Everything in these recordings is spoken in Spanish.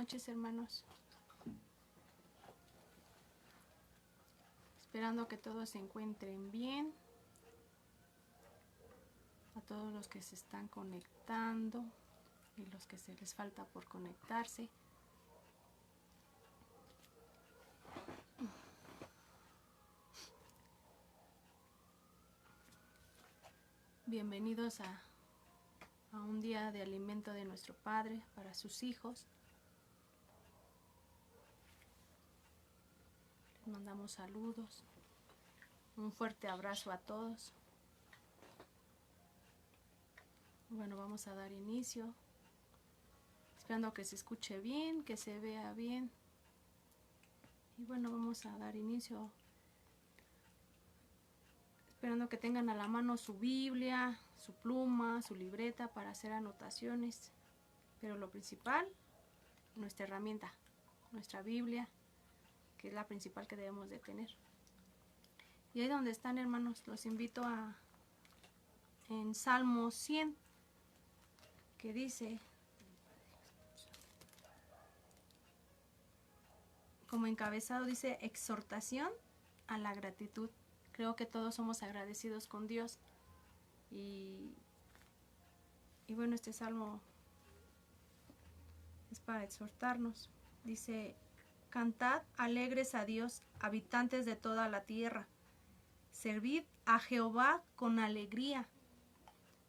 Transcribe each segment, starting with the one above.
noches, hermanos. Esperando que todos se encuentren bien. A todos los que se están conectando y los que se les falta por conectarse. Bienvenidos a un día de alimento de nuestro Padre para sus hijos. Les mandamos saludos. Un fuerte abrazo a todos. Bueno, vamos a dar inicio. Esperando que se escuche bien, que se vea bien. Y bueno, vamos a dar inicio. Esperando que tengan a la mano su Biblia, su pluma, su libreta para hacer anotaciones. Pero lo principal, nuestra herramienta, nuestra Biblia, que es la principal que debemos de tener. Y ahí donde están, hermanos, los invito en Salmo 100, que dice, como encabezado, dice exhortación a la gratitud. Creo que todos somos agradecidos con Dios. Y bueno, este salmo es para exhortarnos. Dice, cantad alegres a Dios, habitantes de toda la tierra. Servid a Jehová con alegría.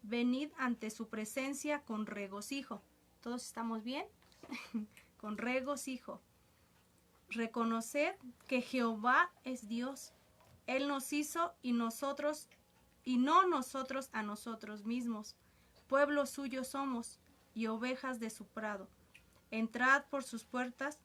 Venid ante su presencia con regocijo. ¿Todos estamos bien? Con regocijo. Reconoced que Jehová es Dios. Él nos hizo y no nosotros a nosotros mismos. Pueblo suyo somos y ovejas de su prado. Entrad por sus puertas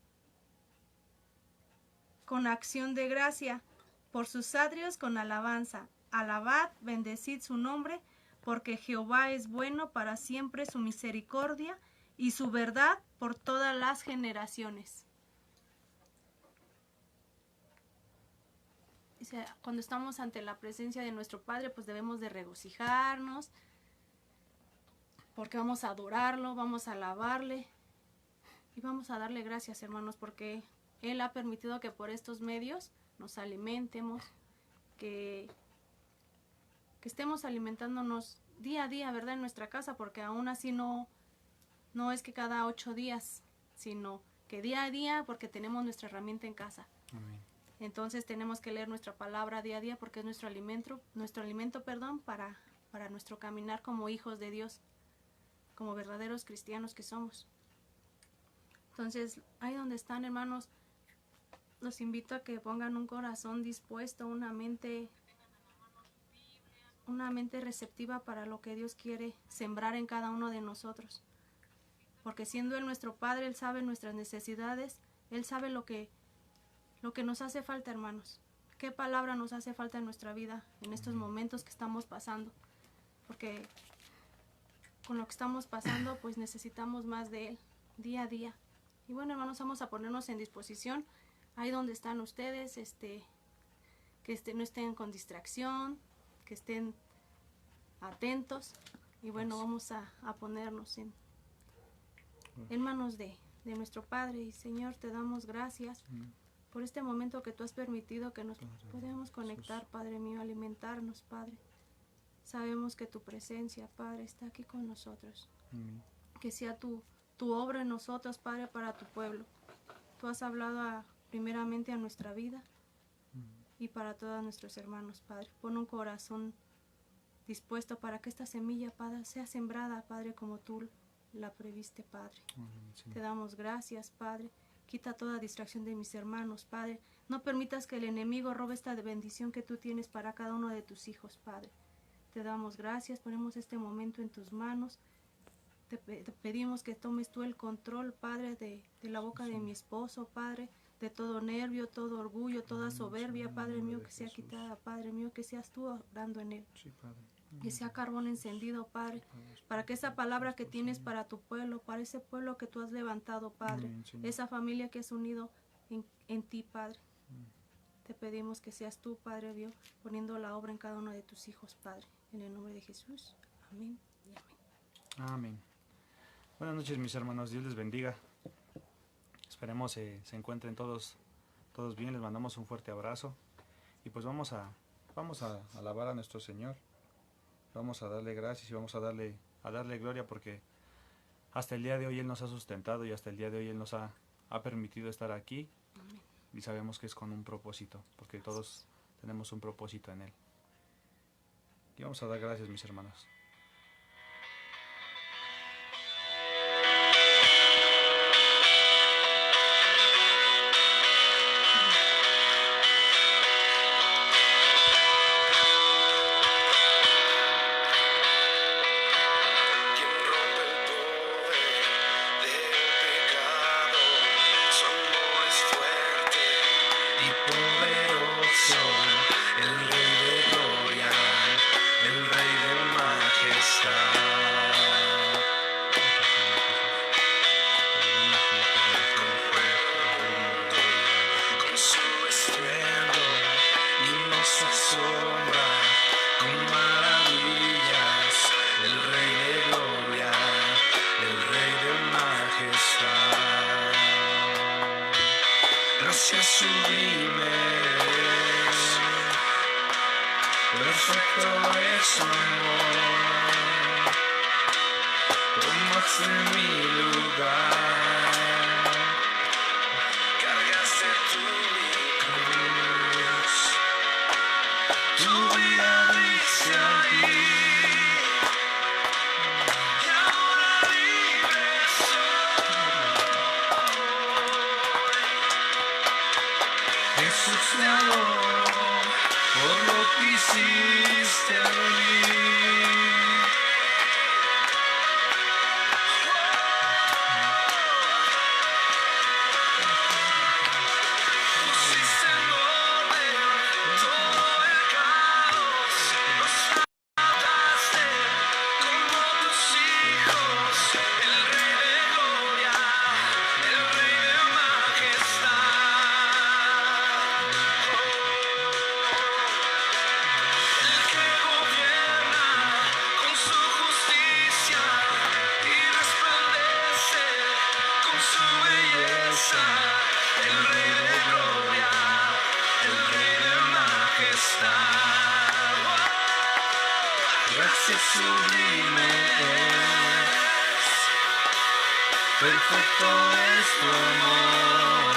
con acción de gracia, por sus atrios con alabanza. Alabad, bendecid su nombre, porque Jehová es bueno, para siempre su misericordia y su verdad por todas las generaciones. Cuando estamos ante la presencia de nuestro Padre, pues debemos de regocijarnos, porque vamos a adorarlo, vamos a alabarle y vamos a darle gracias, hermanos, porque Él ha permitido que por estos medios nos alimentemos, que estemos alimentándonos día a día, ¿verdad? En nuestra casa, porque aún así no es que cada 8 días, sino que día a día, porque tenemos nuestra herramienta en casa. Amén. Entonces tenemos que leer nuestra palabra día a día porque es nuestro alimento, para nuestro caminar como hijos de Dios, como verdaderos cristianos que somos. Entonces, ahí donde están, hermanos, los invito a que pongan un corazón dispuesto, una mente receptiva para lo que Dios quiere sembrar en cada uno de nosotros. Porque siendo Él nuestro Padre, Él sabe nuestras necesidades, Él sabe lo que nos hace falta, hermanos. ¿Qué palabra nos hace falta en nuestra vida en estos momentos que estamos pasando? Porque con lo que estamos pasando, pues necesitamos más de Él, día a día. Y bueno, hermanos, vamos a ponernos en disposición, ahí donde están ustedes, que no estén con distracción, que estén atentos. Y bueno, vamos a ponernos en manos de nuestro Padre. Y Señor, te damos gracias por este momento que tú has permitido que nos podamos conectar, Padre mío, alimentarnos, Padre. Sabemos que tu presencia, Padre, está aquí con nosotros. Que sea tu obra en nosotros, Padre, para tu pueblo. Tú has hablado primeramente a nuestra vida y para todos nuestros hermanos, Padre. Pon un corazón dispuesto para que esta semilla, Padre, sea sembrada, Padre, como tú la previste, Padre. Te damos gracias, Padre. Quita toda distracción de mis hermanos, Padre. No permitas que el enemigo robe esta bendición que tú tienes para cada uno de tus hijos, Padre. Te damos gracias, ponemos este momento en tus manos. Te pedimos que tomes tú el control, Padre, de la boca de mi esposo, Padre, de todo nervio, todo orgullo, toda soberbia, Padre mío, que sea quitada, Padre mío, que seas tú orando en él. Sí, Padre. Que sea carbón encendido, Padre, para que esa palabra que tienes para tu pueblo, para ese pueblo que tú has levantado, Padre, esa familia que has unido en ti, Padre. Te pedimos que seas tú, Padre Dios, poniendo la obra en cada uno de tus hijos, Padre. En el nombre de Jesús. Amén y amén. Amén. Buenas noches, mis hermanos. Dios les bendiga. Esperemos se encuentren todos bien. Les mandamos un fuerte abrazo. Y pues vamos a alabar a nuestro Señor. Vamos a darle gracias y vamos a darle gloria, porque hasta el día de hoy Él nos ha sustentado y hasta el día de hoy Él nos ha permitido estar aquí. Amén. Y sabemos que es con un propósito, porque todos tenemos un propósito en Él. Y vamos a dar gracias, mis hermanos. Gracias sublime, perfecto es su amor, tomaste mi lugar, cargaste tu cruz, tu vida dice aquí, y ahora libre soy. Jesús te adoro por lo que hiciste en mí. Pusiste en orden todo el caos, nos trataste como tus hijos, el Rey de gloria, el Rey de majestad. El que gobierna con su justicia y resplandece con su belleza, el Rey de gloria, el Rey de majestad. Gracias sublime es, perfecto es tu amor,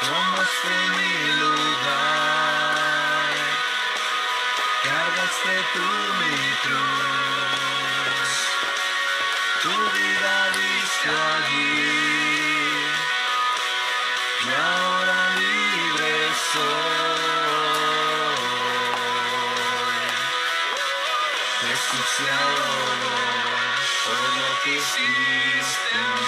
tomaste mi lugar, cargaste tú mi cruz, tu vida diste allí, y ahora libre soy. Jesús te adoro por lo que hiciste en mí.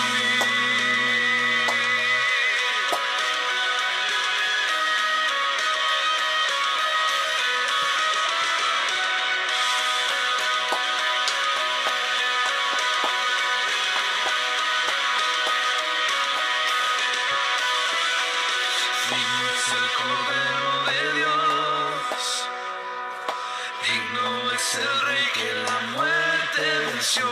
Digno es el Cordero de Dios, digno es el Rey que la muerte venció,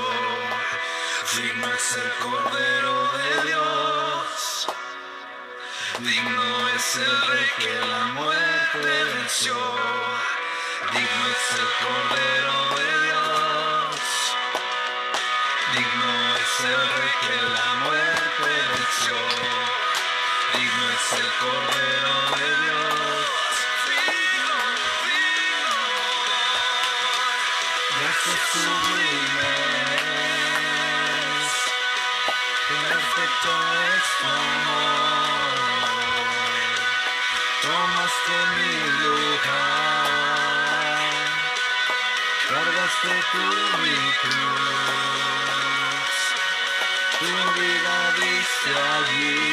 digno es el Cordero de Dios, digno es el Rey que la muerte venció, digno es el Cordero de Dios, digno es el Rey que la muerte venció. Digno es el Cordero de Dios, digno, digno. Gracias sublimes, perfecto es tu amor, tomaste mi lugar, cargaste tú mi cruz, tu vida diste allí.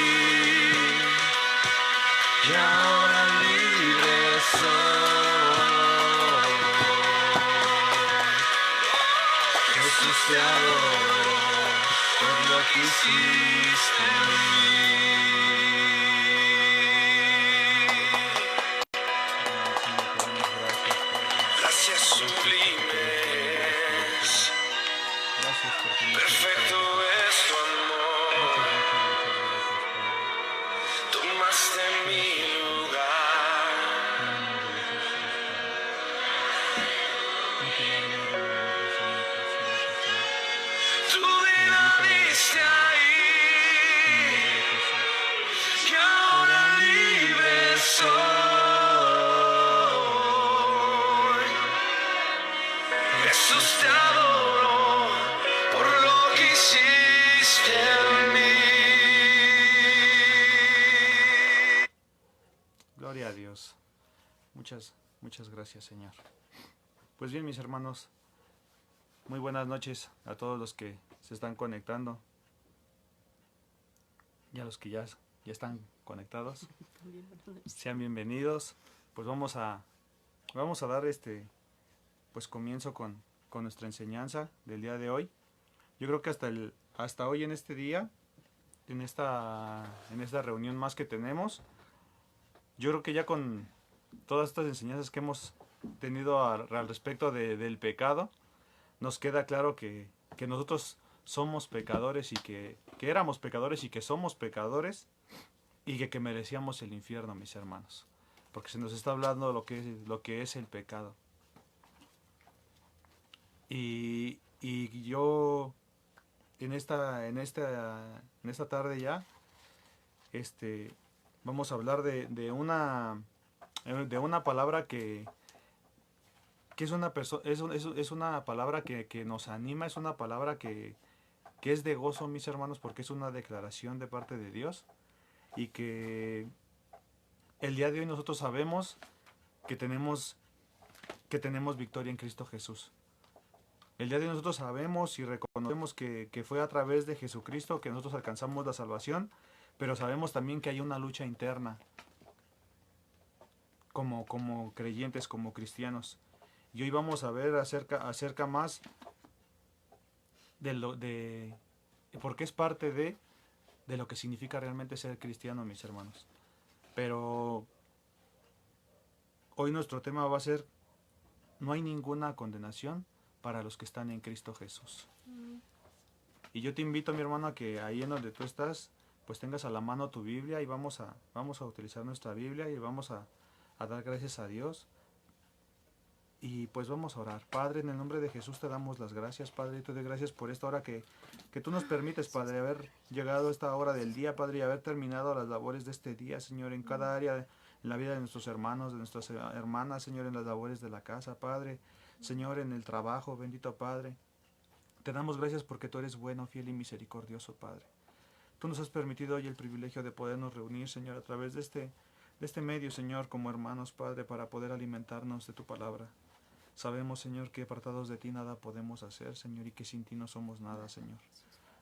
Y ahora libre soy. Jesús te adoro por lo que hiciste en mí. Gracias sublimes, perfecto es tu amor. estuviste ahí, que ahora libre soy. Jesús, te adoro por lo que hiciste en mí. Gloria a Dios. Muchas gracias, Señor. Pues bien, mis hermanos, muy buenas noches a todos los que se están conectando y a los que ya están conectados. Sean bienvenidos. Pues vamos a dar pues comienzo con nuestra enseñanza del día de hoy. Yo creo que hasta hoy, en este día, en esta reunión más que tenemos, yo creo que ya con todas estas enseñanzas que hemos tenido al respecto del pecado, nos queda claro que nosotros somos pecadores y que éramos pecadores y que somos pecadores y que merecíamos el infierno, mis hermanos, porque se nos está hablando de lo que es el pecado. Y yo en esta tarde ya vamos a hablar de una palabra que es una palabra que nos anima, es una palabra que es de gozo, mis hermanos, porque es una declaración de parte de Dios, y que el día de hoy nosotros sabemos que tenemos victoria en Cristo Jesús. El día de hoy nosotros sabemos y reconocemos que fue a través de Jesucristo que nosotros alcanzamos la salvación, pero sabemos también que hay una lucha interna como creyentes, como cristianos. Y hoy vamos a ver acerca más porque es parte de lo que significa realmente ser cristiano, mis hermanos. Pero hoy nuestro tema va a ser: no hay ninguna condenación para los que están en Cristo Jesús. Y yo te invito, mi hermano, a que ahí en donde tú estás, pues tengas a la mano tu Biblia, y vamos a utilizar nuestra Biblia y vamos a dar gracias a Dios. Y pues vamos a orar. Padre, en el nombre de Jesús te damos las gracias, Padre, y te doy gracias por esta hora que tú nos permites, Padre, haber llegado a esta hora del día, Padre, y haber terminado las labores de este día, Señor, en cada área, en la vida de nuestros hermanos, de nuestras hermanas, Señor, en las labores de la casa, Padre, Señor, en el trabajo, bendito Padre. Te damos gracias porque tú eres bueno, fiel y misericordioso, Padre. Tú nos has permitido hoy el privilegio de podernos reunir, Señor, a través de este medio, Señor, como hermanos, Padre, para poder alimentarnos de tu palabra. Sabemos, Señor, que apartados de ti nada podemos hacer, Señor, y que sin ti no somos nada, Señor.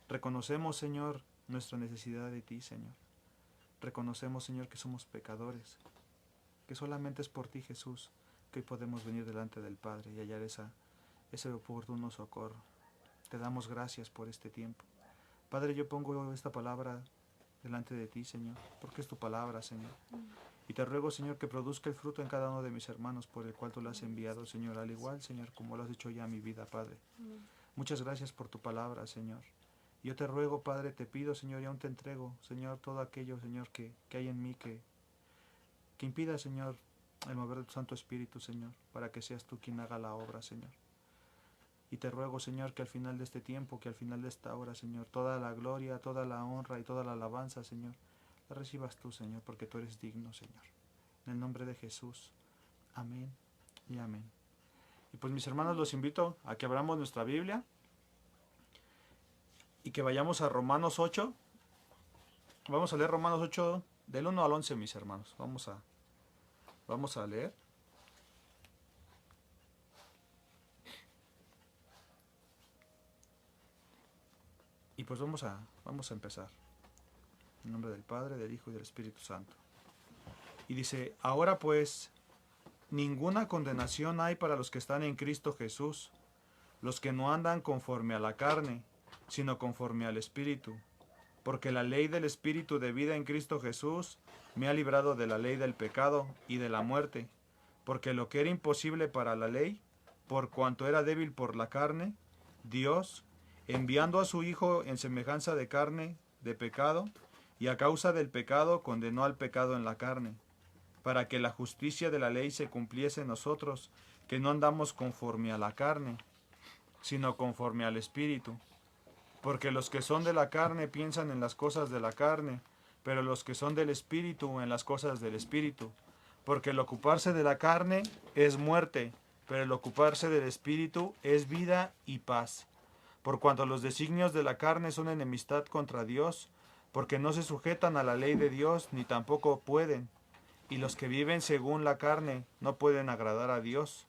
Reconocemos, Señor, nuestra necesidad de ti, Señor. Reconocemos, Señor, que somos pecadores, que solamente es por ti, Jesús, que hoy podemos venir delante del Padre y hallar ese oportuno socorro. Te damos gracias por este tiempo. Padre, yo pongo esta palabra delante de ti, Señor, porque es tu palabra, Señor. Y te ruego, Señor, que produzca el fruto en cada uno de mis hermanos por el cual tú lo has enviado, Señor, al igual, Señor, como lo has hecho ya en mi vida, Padre. Muchas gracias por tu palabra, Señor. Yo te ruego, Padre, te pido, Señor, y aún te entrego, Señor, todo aquello, Señor, que hay en mí que impida, Señor, el mover de tu Santo Espíritu, Señor, para que seas tú quien haga la obra, Señor. Y te ruego, Señor, que al final de este tiempo, que al final de esta hora, Señor, toda la gloria, toda la honra y toda la alabanza, Señor, la recibas tú, Señor, porque tú eres digno, Señor. En el nombre de Jesús. Amén y amén. Y pues, mis hermanos, los invito a que abramos nuestra Biblia y que vayamos a Romanos 8. Vamos a leer Romanos 8 del 1 al 11, mis hermanos. Vamos a leer. Y pues vamos a empezar. En nombre del Padre, del Hijo y del Espíritu Santo. Y dice: ahora pues, ninguna condenación hay para los que están en Cristo Jesús, los que no andan conforme a la carne, sino conforme al Espíritu. Porque la ley del Espíritu de vida en Cristo Jesús me ha librado de la ley del pecado y de la muerte. Porque lo que era imposible para la ley, por cuanto era débil por la carne, Dios, enviando a su Hijo en semejanza de carne, de pecado, y a causa del pecado condenó al pecado en la carne, para que la justicia de la ley se cumpliese en nosotros, que no andamos conforme a la carne, sino conforme al Espíritu. Porque los que son de la carne piensan en las cosas de la carne, pero los que son del Espíritu en las cosas del Espíritu. Porque el ocuparse de la carne es muerte, pero el ocuparse del Espíritu es vida y paz. Por cuanto los designios de la carne son enemistad contra Dios, porque no se sujetan a la ley de Dios, ni tampoco pueden. Y los que viven según la carne no pueden agradar a Dios.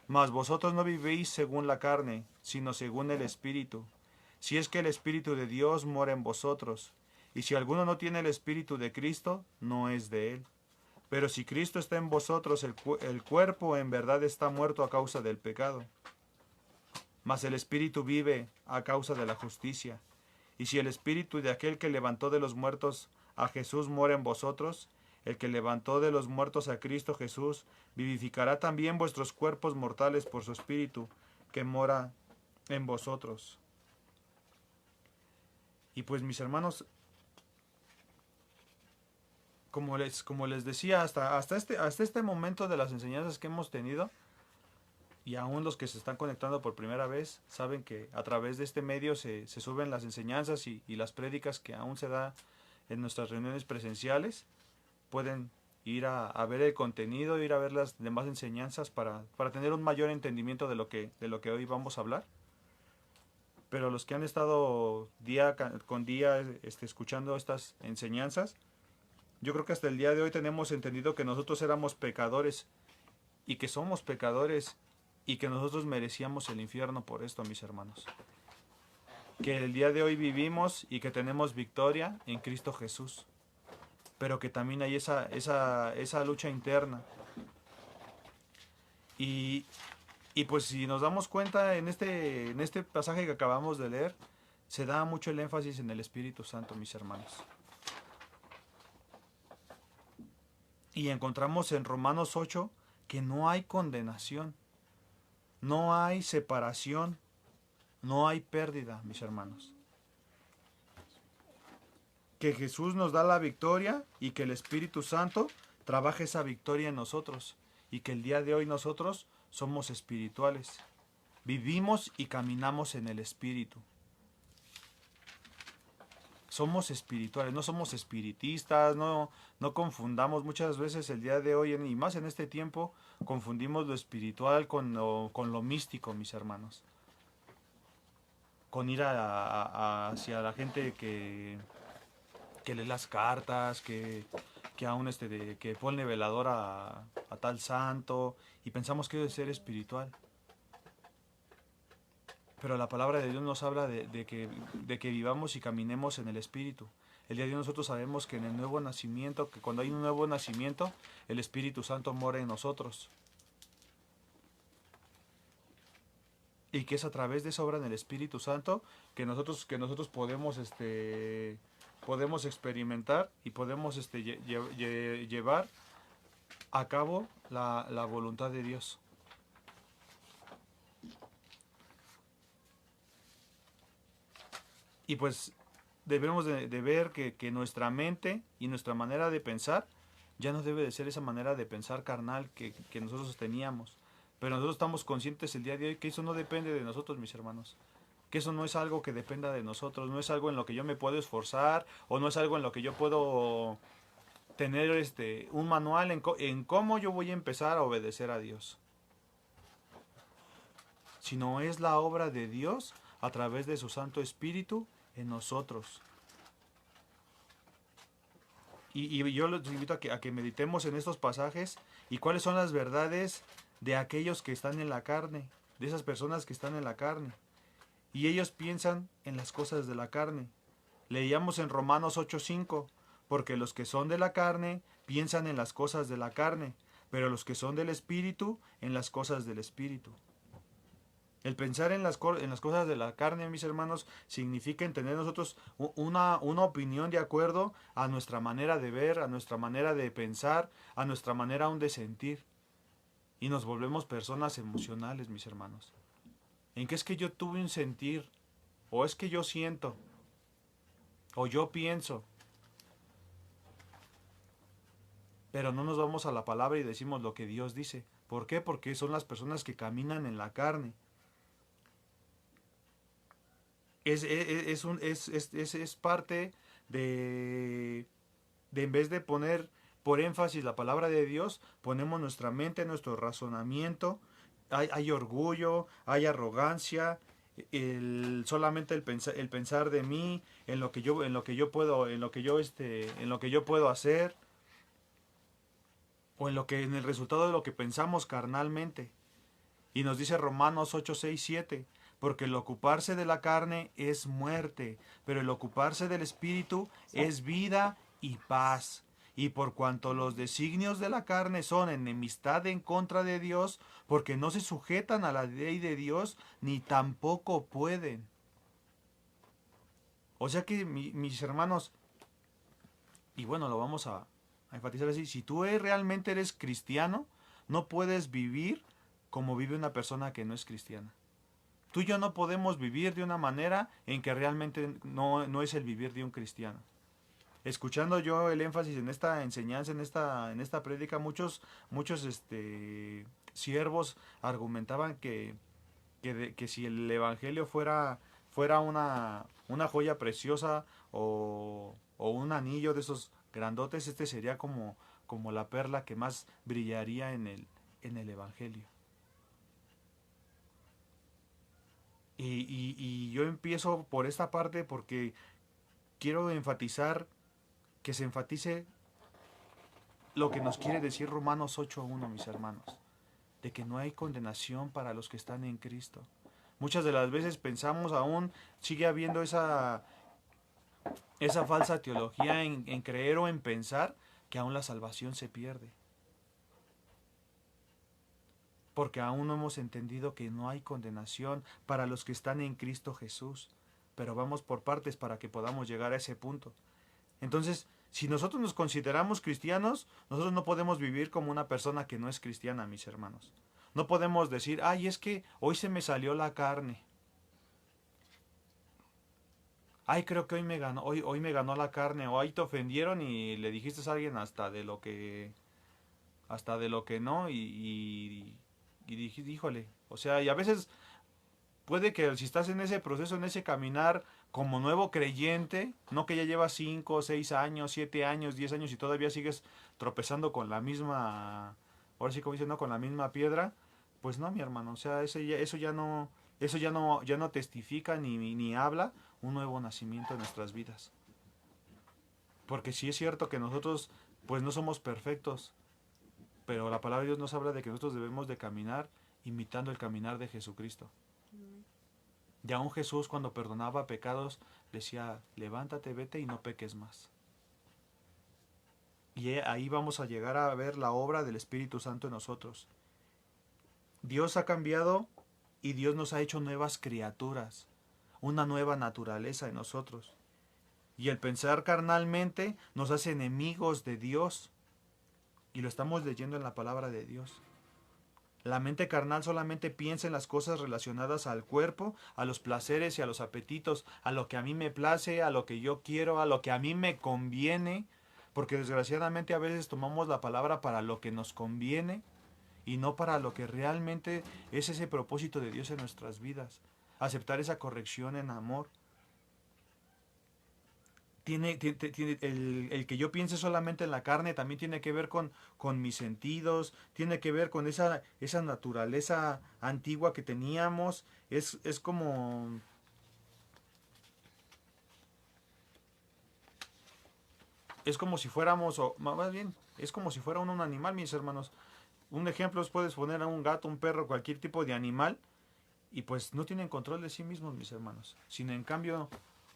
Mas vosotros no vivís según la carne, sino según el Espíritu. Si es que el Espíritu de Dios mora en vosotros. Y si alguno no tiene el Espíritu de Cristo, no es de él. Pero si Cristo está en vosotros, el cuerpo en verdad está muerto a causa del pecado. Mas el Espíritu vive a causa de la justicia. Y si el Espíritu de aquel que levantó de los muertos a Jesús mora en vosotros, el que levantó de los muertos a Cristo Jesús, vivificará también vuestros cuerpos mortales por su Espíritu, que mora en vosotros. Y pues, mis hermanos, como les decía, hasta este momento de las enseñanzas que hemos tenido, y aún los que se están conectando por primera vez, saben que a través de este medio se suben las enseñanzas y las prédicas que aún se da en nuestras reuniones presenciales. Pueden ir a ver el contenido, ir a ver las demás enseñanzas para tener un mayor entendimiento de lo que hoy vamos a hablar. Pero los que han estado día con día escuchando estas enseñanzas, yo creo que hasta el día de hoy tenemos entendido que nosotros éramos pecadores y que somos pecadores y que nosotros merecíamos el infierno por esto, mis hermanos. Que el día de hoy vivimos y que tenemos victoria en Cristo Jesús, pero que también hay esa lucha interna. Y pues si nos damos cuenta en este pasaje que acabamos de leer, se da mucho el énfasis en el Espíritu Santo, mis hermanos. Y encontramos en Romanos 8 que no hay condenación, no hay separación, no hay pérdida, mis hermanos. Que Jesús nos da la victoria y que el Espíritu Santo trabaje esa victoria en nosotros. Y que el día de hoy nosotros somos espirituales. Vivimos y caminamos en el Espíritu. Somos espirituales, no somos espiritistas, no confundamos muchas veces el día de hoy, y más en este tiempo, confundimos lo espiritual con lo místico, mis hermanos. Con ir hacia la gente que lee las cartas, que aún que pone velador a tal santo, y pensamos que debe ser espiritual. Pero la palabra de Dios nos habla de que vivamos y caminemos en el Espíritu. El día de hoy nosotros sabemos que en el nuevo nacimiento, que cuando hay un nuevo nacimiento, el Espíritu Santo mora en nosotros. Y que es a través de esa obra del Espíritu Santo que nosotros podemos experimentar y podemos llevar a cabo la voluntad de Dios. Y pues debemos de ver que nuestra mente y nuestra manera de pensar ya no debe de ser esa manera de pensar carnal que nosotros teníamos. Pero nosotros estamos conscientes el día de hoy que eso no depende de nosotros, mis hermanos. Que eso no es algo que dependa de nosotros, no es algo en lo que yo me puedo esforzar, o no es algo en lo que yo puedo tener un manual en cómo yo voy a empezar a obedecer a Dios. Sino es la obra de Dios a través de su Santo Espíritu en nosotros. Y yo los invito a que meditemos en estos pasajes y cuáles son las verdades de aquellos que están en la carne, de esas personas que están en la carne. Y ellos piensan en las cosas de la carne. Leíamos en Romanos 8:5, porque los que son de la carne piensan en las cosas de la carne, pero los que son del Espíritu en las cosas del Espíritu. El pensar en las cosas de la carne, mis hermanos, significa en tener nosotros una opinión de acuerdo a nuestra manera de ver, a nuestra manera de pensar, a nuestra manera aún de sentir. Y nos volvemos personas emocionales, mis hermanos. ¿En qué es que yo tuve un sentir? ¿O es que yo siento? ¿O yo pienso? Pero no nos vamos a la palabra y decimos lo que Dios dice. ¿Por qué? Porque son las personas que caminan en la carne. es parte de en vez de poner por énfasis la palabra de Dios, ponemos nuestra mente, nuestro razonamiento, hay orgullo, hay arrogancia, solamente el pensar de mí, en lo que yo puedo, en lo que yo puedo hacer, o en el resultado de lo que pensamos carnalmente. Y nos dice Romanos 8, 6, 7, porque el ocuparse de la carne es muerte, pero el ocuparse del espíritu es vida y paz. Y por cuanto los designios de la carne son enemistad en contra de Dios, porque no se sujetan a la ley de Dios, ni tampoco pueden. O sea que mis hermanos, y bueno, lo vamos a enfatizar así, si tú realmente eres cristiano, no puedes vivir como vive una persona que no es cristiana. Tú y yo no podemos vivir de una manera en que realmente no es el vivir de un cristiano. Escuchando yo el énfasis en esta enseñanza, en esta prédica, muchos siervos argumentaban que si el evangelio fuera una joya preciosa o un anillo de esos grandotes, este sería como la perla que más brillaría en el evangelio. Y yo empiezo por esta parte porque quiero enfatizar, que se enfatice lo que nos quiere decir Romanos 8:1, mis hermanos, de que no hay condenación para los que están en Cristo. Muchas de las veces pensamos aún, sigue habiendo esa falsa teología en creer o en pensar que aún la salvación se pierde. Porque aún no hemos entendido que no hay condenación para los que están en Cristo Jesús. Pero vamos por partes para que podamos llegar a ese punto. Entonces, si nosotros nos consideramos cristianos, nosotros no podemos vivir como una persona que no es cristiana, mis hermanos. No podemos decir, ay, es que hoy se me salió la carne. Ay, creo que hoy me ganó la carne. O ahí te ofendieron y le dijiste a alguien hasta de lo que no. Y dijiste, híjole. O sea, y a veces puede que si estás en ese proceso, en ese caminar como nuevo creyente, no que ya llevas 5, 6 años, 7 años, 10 años y todavía sigues tropezando con la misma, ahora sí como dicen, no, con la misma piedra, pues no, mi hermano, o sea, eso ya no testifica ni habla un nuevo nacimiento en nuestras vidas. Porque sí es cierto que nosotros pues no somos perfectos, pero la palabra de Dios nos habla de que nosotros debemos de caminar imitando el caminar de Jesucristo. Y aún Jesús, cuando perdonaba pecados, decía, levántate, vete y no peques más. Y ahí vamos a llegar a ver la obra del Espíritu Santo en nosotros. Dios ha cambiado y Dios nos ha hecho nuevas criaturas, una nueva naturaleza en nosotros. Y el pensar carnalmente nos hace enemigos de Dios. Y lo estamos leyendo en la palabra de Dios. La mente carnal solamente piensa en las cosas relacionadas al cuerpo, a los placeres y a los apetitos, a lo que a mí me place, a lo que yo quiero, a lo que a mí me conviene, porque desgraciadamente a veces tomamos la palabra para lo que nos conviene y no para lo que realmente es ese propósito de Dios en nuestras vidas. Aceptar esa corrección en amor. El que yo piense solamente en la carne también tiene que ver con mis sentidos, tiene que ver con esa naturaleza antigua que teníamos. Es como si fuéramos, o más bien, es como si fuera un animal, mis hermanos. Un ejemplo es, puedes poner a un gato, un perro, cualquier tipo de animal, y pues no tienen control de sí mismos, mis hermanos. Sino en cambio,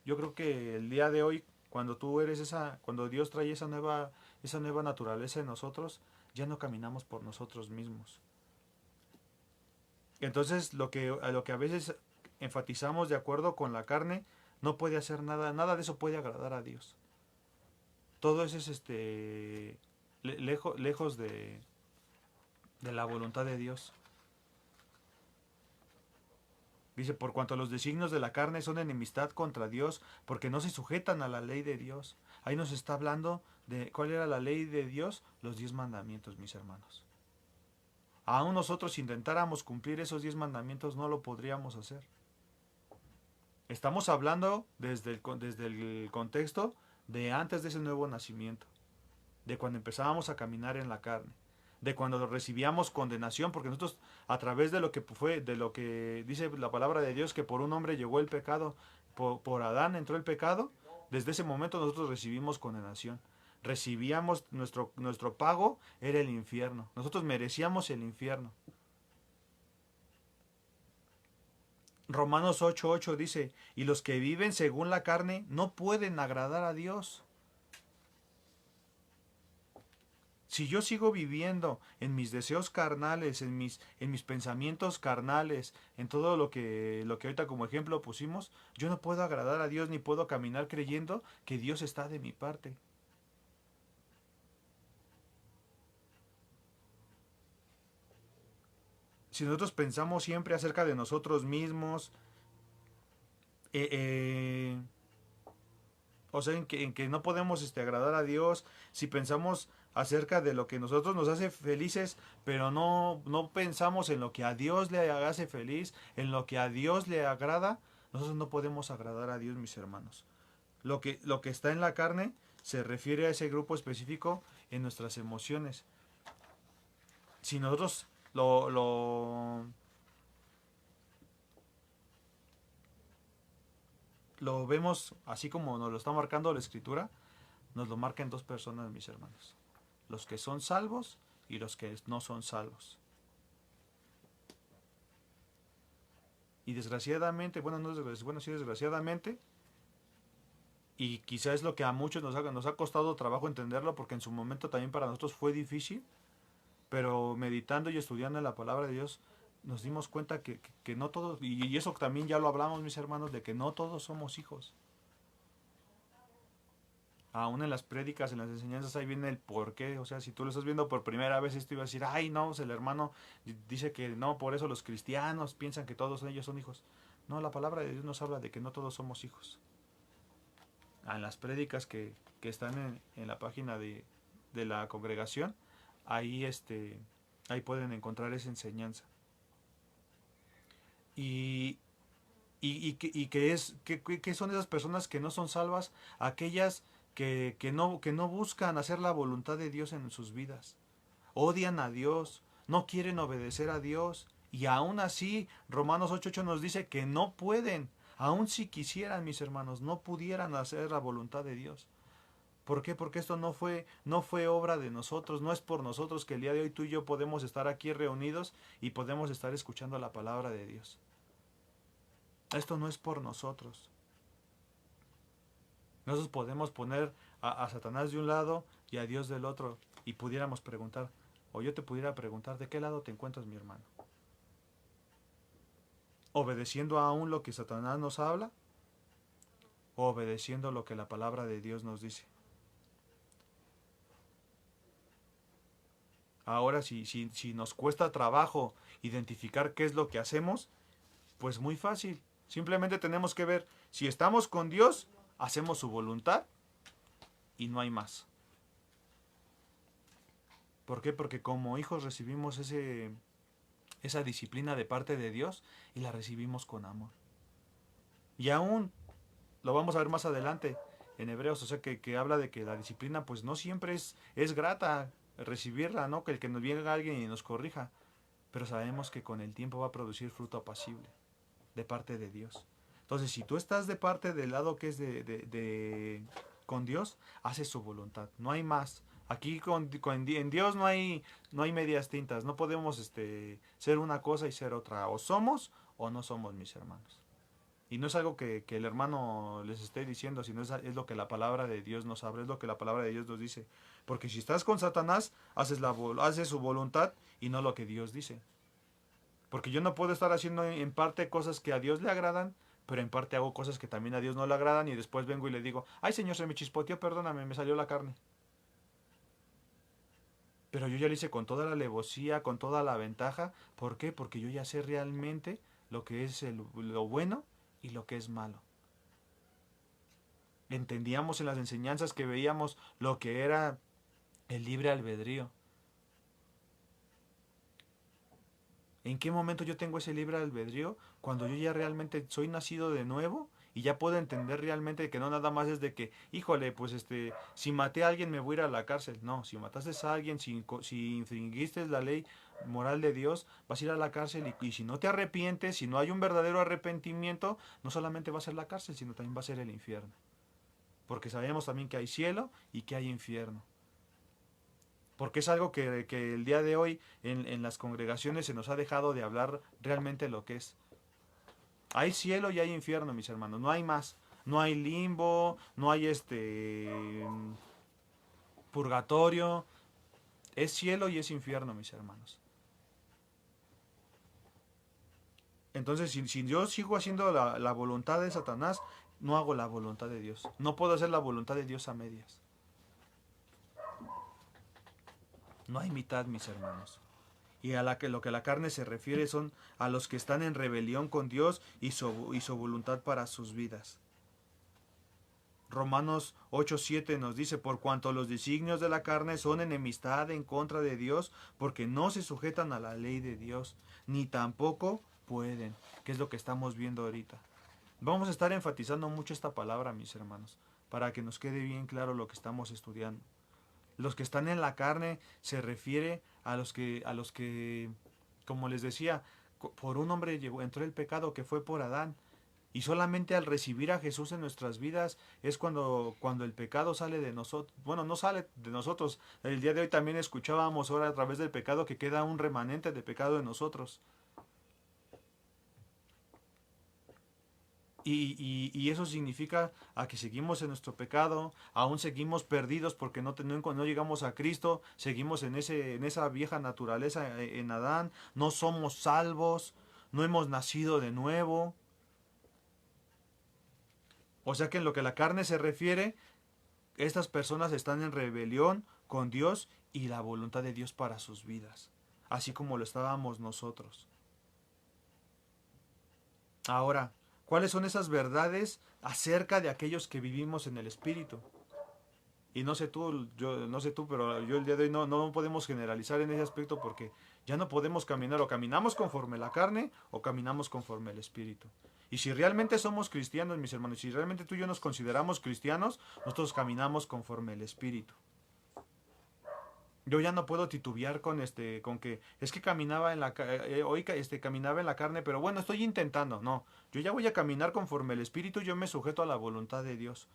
yo creo que el día de hoy, cuando Dios trae esa nueva naturaleza en nosotros, ya no caminamos por nosotros mismos. Entonces, a lo que a veces enfatizamos de acuerdo con la carne, no puede hacer nada de eso puede agradar a Dios. Todo eso es lejos de la voluntad de Dios. Dice, por cuanto los designios de la carne son enemistad contra Dios, porque no se sujetan a la ley de Dios. Ahí nos está hablando de cuál era la ley de Dios, los 10 mandamientos, mis hermanos. Aún nosotros si intentáramos cumplir esos 10 mandamientos no lo podríamos hacer. Estamos hablando desde el contexto de antes de ese nuevo nacimiento, de cuando empezábamos a caminar en la carne, de cuando recibíamos condenación, porque nosotros a través de lo que fue, de lo que dice la palabra de Dios, que por un hombre llegó el pecado, por Adán entró el pecado, desde ese momento nosotros recibimos condenación. Recibíamos nuestro pago, era el infierno. Nosotros merecíamos el infierno. Romanos 8:8 dice, y los que viven según la carne no pueden agradar a Dios. Si yo sigo viviendo en mis deseos carnales, en mis pensamientos carnales, en todo lo que ahorita como ejemplo pusimos, yo no puedo agradar a Dios ni puedo caminar creyendo que Dios está de mi parte. Si nosotros pensamos siempre acerca de nosotros mismos, o sea, en que no podemos agradar a Dios, si pensamos acerca de lo que nosotros nos hace felices, pero no pensamos en lo que a Dios le hace feliz, en lo que a Dios le agrada, nosotros no podemos agradar a Dios, mis hermanos. Lo que está en la carne se refiere a ese grupo específico en nuestras emociones. Si nosotros lo vemos así como nos lo está marcando la Escritura, nos lo marca en dos personas, mis hermanos. Los que son salvos y los que no son salvos. Y desgraciadamente, sí, desgraciadamente, y quizás es lo que a muchos nos ha costado trabajo entenderlo, porque en su momento también para nosotros fue difícil, pero meditando y estudiando en la palabra de Dios, nos dimos cuenta que no todos, y eso también ya lo hablamos, mis hermanos, de que no todos somos hijos. Aún en las prédicas, en las enseñanzas, ahí viene el porqué. O sea, si tú lo estás viendo por primera vez, esto iba a decir, ay, no, el hermano dice que no, por eso los cristianos piensan que todos ellos son hijos. No, la palabra de Dios nos habla de que no todos somos hijos. En las prédicas que están en la página de la congregación, ahí pueden encontrar esa enseñanza. ¿Y qué son esas personas que no son salvas? Aquellas que no buscan hacer la voluntad de Dios en sus vidas. Odian a Dios, no quieren obedecer a Dios. Y aún así, Romanos 8:8 nos dice que no pueden. Aún si quisieran, mis hermanos, no pudieran hacer la voluntad de Dios. ¿Por qué? Porque esto no fue obra de nosotros, no es por nosotros que el día de hoy tú y yo podemos estar aquí reunidos y podemos estar escuchando la palabra de Dios. Esto no es por nosotros. Nosotros podemos poner a Satanás de un lado y a Dios del otro y pudiéramos preguntar, o yo te pudiera preguntar, ¿de qué lado te encuentras, mi hermano? ¿Obedeciendo aún lo que Satanás nos habla? ¿O obedeciendo lo que la palabra de Dios nos dice? Ahora, si nos cuesta trabajo identificar qué es lo que hacemos, pues muy fácil. Simplemente tenemos que ver, si estamos con Dios, hacemos su voluntad y no hay más. ¿Por qué? Porque como hijos recibimos esa disciplina de parte de Dios y la recibimos con amor. Y aún, lo vamos a ver más adelante en Hebreos, o sea que habla de que la disciplina pues no siempre es grata recibirla, ¿no? Que nos venga alguien y nos corrija, pero sabemos que con el tiempo va a producir fruto apacible de parte de Dios. Entonces, si tú estás de parte del lado que es con Dios, haces su voluntad, no hay más. Aquí en Dios no hay medias tintas, no podemos ser una cosa y ser otra, o somos o no somos, mis hermanos. Y no es algo que el hermano les esté diciendo, sino es lo que la palabra de Dios nos habla, es lo que la palabra de Dios nos dice. Porque si estás con Satanás, haces su voluntad y no lo que Dios dice. Porque yo no puedo estar haciendo en parte cosas que a Dios le agradan, pero en parte hago cosas que también a Dios no le agradan y después vengo y le digo, ay Señor, se me chispoteó, perdóname, me salió la carne. Pero yo ya lo hice con toda la alevosía, con toda la ventaja. ¿Por qué? Porque yo ya sé realmente lo que es lo bueno y lo que es malo. Entendíamos en las enseñanzas que veíamos lo que era el libre albedrío. ¿En qué momento yo tengo ese libre albedrío? Cuando yo ya realmente soy nacido de nuevo Y ya puedo entender realmente que no nada más es de que, híjole, pues si maté a alguien me voy a ir a la cárcel. No, si mataste a alguien, si infringiste la ley moral de Dios, vas a ir a la cárcel y si no te arrepientes, si no hay un verdadero arrepentimiento, no solamente va a ser la cárcel, sino también va a ser el infierno. Porque sabemos también que hay cielo y que hay infierno. Porque es algo que el día de hoy en las congregaciones se nos ha dejado de hablar realmente lo que es. Hay cielo y hay infierno, mis hermanos, no hay más. No hay limbo, no hay purgatorio. Es cielo y es infierno, mis hermanos. Entonces, si yo sigo haciendo la voluntad de Satanás, no hago la voluntad de Dios. No puedo hacer la voluntad de Dios a medias. No hay mitad, mis hermanos. Y a lo que la carne se refiere son a los que están en rebelión con Dios y su voluntad para sus vidas. Romanos 8:7 nos dice, por cuanto los designios de la carne son enemistad en contra de Dios, porque no se sujetan a la ley de Dios, ni tampoco pueden, que es lo que estamos viendo ahorita. Vamos a estar enfatizando mucho esta palabra, mis hermanos, para que nos quede bien claro lo que estamos estudiando. Los que están en la carne se refiere a los que, como les decía, por un hombre entró el pecado que fue por Adán. Y solamente al recibir a Jesús en nuestras vidas es cuando el pecado sale de nosotros. Bueno, no sale de nosotros. El día de hoy también escuchábamos ahora a través del pecado que queda un remanente de pecado en nosotros. Y eso significa a que seguimos en nuestro pecado, aún seguimos perdidos porque no llegamos a Cristo, seguimos en esa vieja naturaleza en Adán, no somos salvos, no hemos nacido de nuevo. O sea que en lo que la carne se refiere, estas personas están en rebelión con Dios y la voluntad de Dios para sus vidas, así como lo estábamos nosotros. Ahora, ¿cuáles son esas verdades acerca de aquellos que vivimos en el Espíritu? Y no sé tú, pero yo el día de hoy no podemos generalizar en ese aspecto porque ya no podemos caminar, o caminamos conforme la carne o caminamos conforme el Espíritu. Y si realmente somos cristianos, mis hermanos, si realmente tú y yo nos consideramos cristianos, nosotros caminamos conforme el Espíritu. Yo ya no puedo titubear con que es que caminaba hoy caminaba en la carne, pero bueno, estoy intentando. No, yo ya voy a caminar conforme el Espíritu, yo me sujeto a la voluntad de Dios.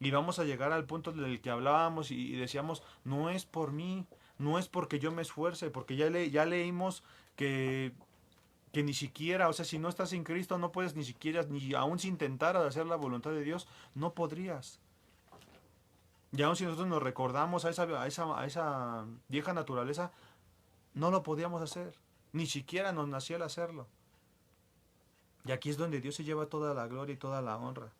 Y vamos a llegar al punto del que hablábamos y decíamos, no es por mí, no es porque yo me esfuerce, porque ya leímos que ni siquiera, o sea, si no estás en Cristo no puedes ni siquiera, ni aún si intentaras hacer la voluntad de Dios, no podrías. Y aún si nosotros nos recordamos a esa vieja naturaleza, no lo podíamos hacer, ni siquiera nos nació el hacerlo. Y aquí es donde Dios se lleva toda la gloria y toda la honra.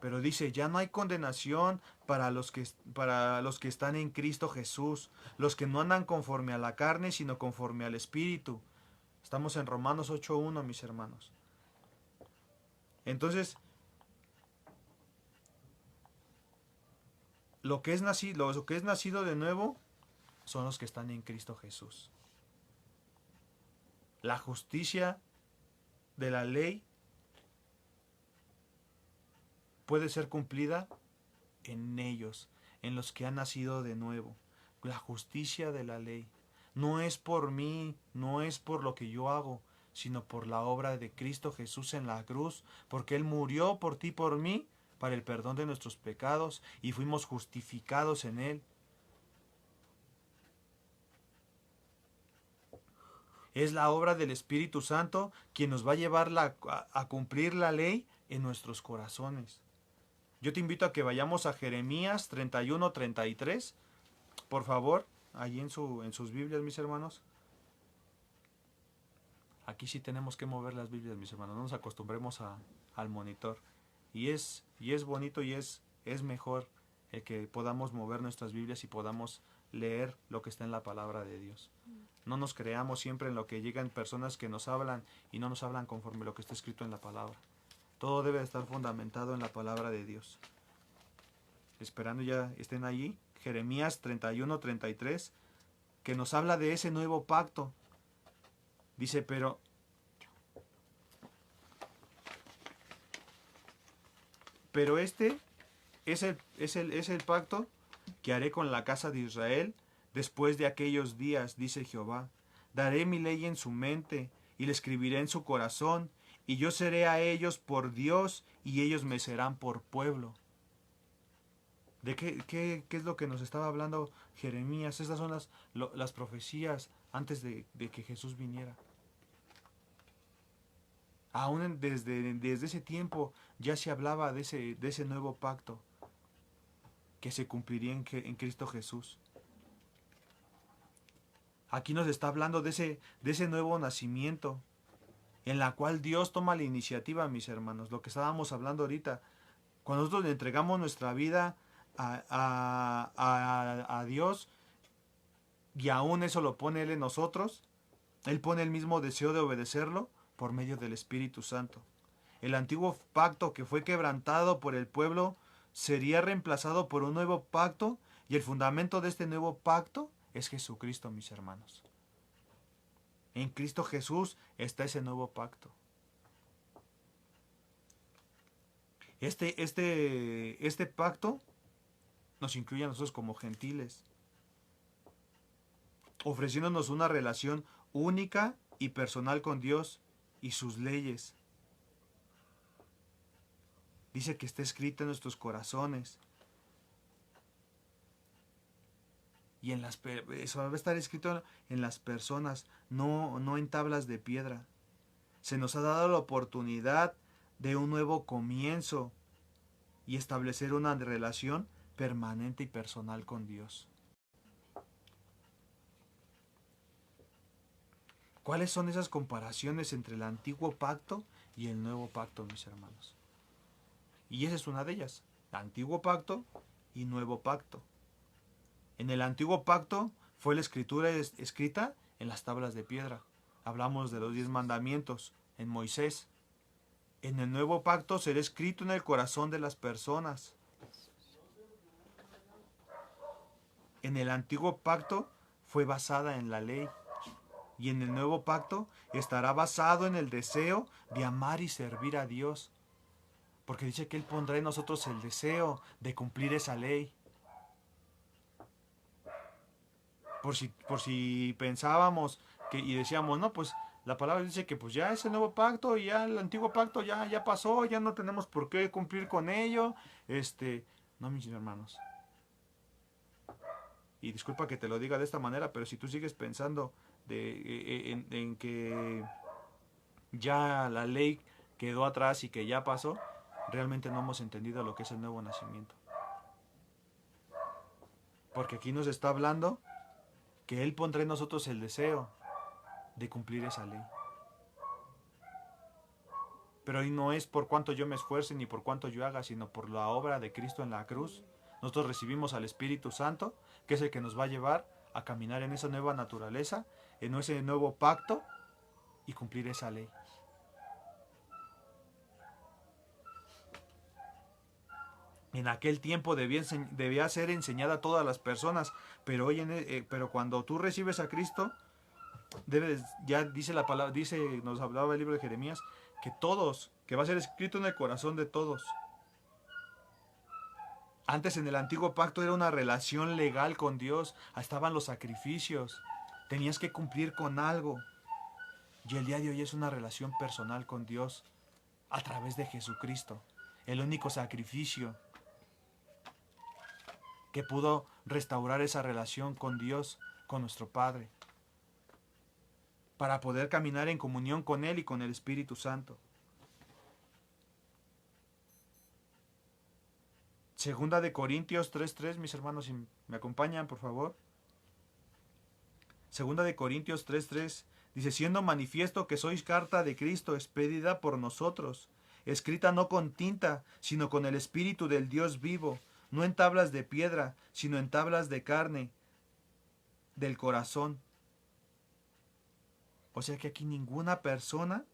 Pero dice, ya no hay condenación para los que están en Cristo Jesús, los que no andan conforme a la carne, sino conforme al Espíritu. Estamos en Romanos 8:1, mis hermanos. Entonces, lo que es nacido de nuevo son los que están en Cristo Jesús. La justicia de la ley puede ser cumplida en ellos, en los que han nacido de nuevo. La justicia de la ley no es por mí, no es por lo que yo hago, sino por la obra de Cristo Jesús en la cruz, porque Él murió por ti y por mí para el perdón de nuestros pecados y fuimos justificados en Él. Es la obra del Espíritu Santo quien nos va a llevar a cumplir la ley en nuestros corazones. Yo te invito a que vayamos a Jeremías 31:33, por favor, allí en sus Biblias, mis hermanos. Aquí sí tenemos que mover las Biblias, mis hermanos, no nos acostumbremos al monitor. Y es bonito y es mejor el que podamos mover nuestras Biblias y podamos leer lo que está en la palabra de Dios. No nos creamos siempre en lo que llegan personas que nos hablan y no nos hablan conforme lo que está escrito en la palabra. Todo debe estar fundamentado en la palabra de Dios. Esperando ya estén allí, Jeremías 31:33, que nos habla de ese nuevo pacto. Dice, pero Pero este es el pacto que haré con la casa de Israel después de aquellos días, dice Jehová. Daré mi ley en su mente y la escribiré en su corazón, y yo seré a ellos por Dios y ellos me serán por pueblo. ¿De qué es lo que nos estaba hablando Jeremías? Estas son las profecías antes de que Jesús viniera. Aún desde ese tiempo ya se hablaba de ese nuevo pacto que se cumpliría en Cristo Jesús. Aquí nos está hablando de ese nuevo nacimiento, en la cual Dios toma la iniciativa, mis hermanos. Lo que estábamos hablando ahorita, cuando nosotros le entregamos nuestra vida a Dios, y aún eso lo pone Él en nosotros, Él pone el mismo deseo de obedecerlo por medio del Espíritu Santo. El antiguo pacto que fue quebrantado por el pueblo sería reemplazado por un nuevo pacto, y el fundamento de este nuevo pacto es Jesucristo, mis hermanos. En Cristo Jesús está ese nuevo pacto. Este pacto nos incluye a nosotros como gentiles, ofreciéndonos una relación única y personal con Dios y sus leyes. Dice que está escrita en nuestros corazones. Y eso va a estar escrito en las personas, no en tablas de piedra. Se nos ha dado la oportunidad de un nuevo comienzo y establecer una relación permanente y personal con Dios. ¿Cuáles son esas comparaciones entre el antiguo pacto y el nuevo pacto, mis hermanos? Y esa es una de ellas, antiguo pacto y nuevo pacto. En el antiguo pacto fue la escritura escrita en las tablas de piedra. Hablamos de los 10 mandamientos en Moisés. En el nuevo pacto será escrito en el corazón de las personas. En el antiguo pacto fue basada en la ley. Y en el nuevo pacto estará basado en el deseo de amar y servir a Dios. Porque dice que Él pondrá en nosotros el deseo de cumplir esa ley. Por si pensábamos y decíamos, no, pues la palabra dice que pues ya es el nuevo pacto y ya el antiguo pacto ya pasó, ya no tenemos por qué cumplir con ello. No, mis hermanos. Y disculpa que te lo diga de esta manera, pero si tú sigues pensando en que ya la ley quedó atrás y que ya pasó, realmente no hemos entendido lo que es el nuevo nacimiento. Porque aquí nos está hablando que Él pondrá en nosotros el deseo de cumplir esa ley. Pero hoy no es por cuánto yo me esfuerce ni por cuánto yo haga, sino por la obra de Cristo en la cruz. Nosotros recibimos al Espíritu Santo, que es el que nos va a llevar a caminar en esa nueva naturaleza, en ese nuevo pacto y cumplir esa ley. En aquel tiempo debía ser enseñada a todas las personas, pero pero cuando tú recibes a Cristo, ya dice la palabra, nos hablaba el libro de Jeremías, que va a ser escrito en el corazón de todos. Antes en el antiguo pacto era una relación legal con Dios, estaban los sacrificios, tenías que cumplir con algo. Y el día de hoy es una relación personal con Dios a través de Jesucristo, el único sacrificio que pudo restaurar esa relación con Dios, con nuestro Padre, para poder caminar en comunión con Él y con el Espíritu Santo. Segunda de Corintios 3:3, mis hermanos, si me acompañan, por favor. Segunda de Corintios 3:3 dice, siendo manifiesto que sois carta de Cristo expedida por nosotros, escrita no con tinta, sino con el Espíritu del Dios vivo, no en tablas de piedra, sino en tablas de carne, del corazón. O sea que aquí ninguna persona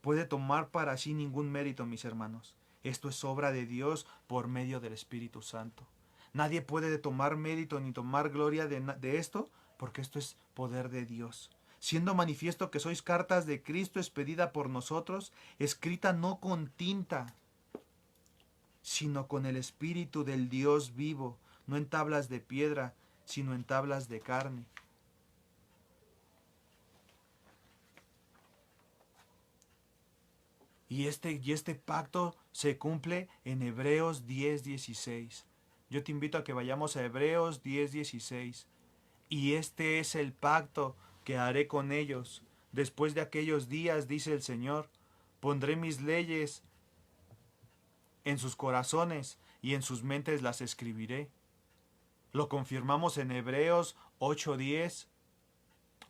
puede tomar para sí ningún mérito, mis hermanos. Esto es obra de Dios por medio del Espíritu Santo. Nadie puede tomar mérito ni tomar gloria de esto, porque esto es poder de Dios. Siendo manifiesto que sois cartas de Cristo expedida por nosotros, escrita no con tinta. sino con el Espíritu del Dios vivo, no en tablas de piedra, sino en tablas de carne. Y este pacto se cumple en Hebreos 10:16. Yo te invito a que vayamos a Hebreos 10:16. Y este es el pacto que haré con ellos. Después de aquellos días, dice el Señor, pondré mis leyes en sus corazones y en sus mentes las escribiré. Lo confirmamos en Hebreos 8:10.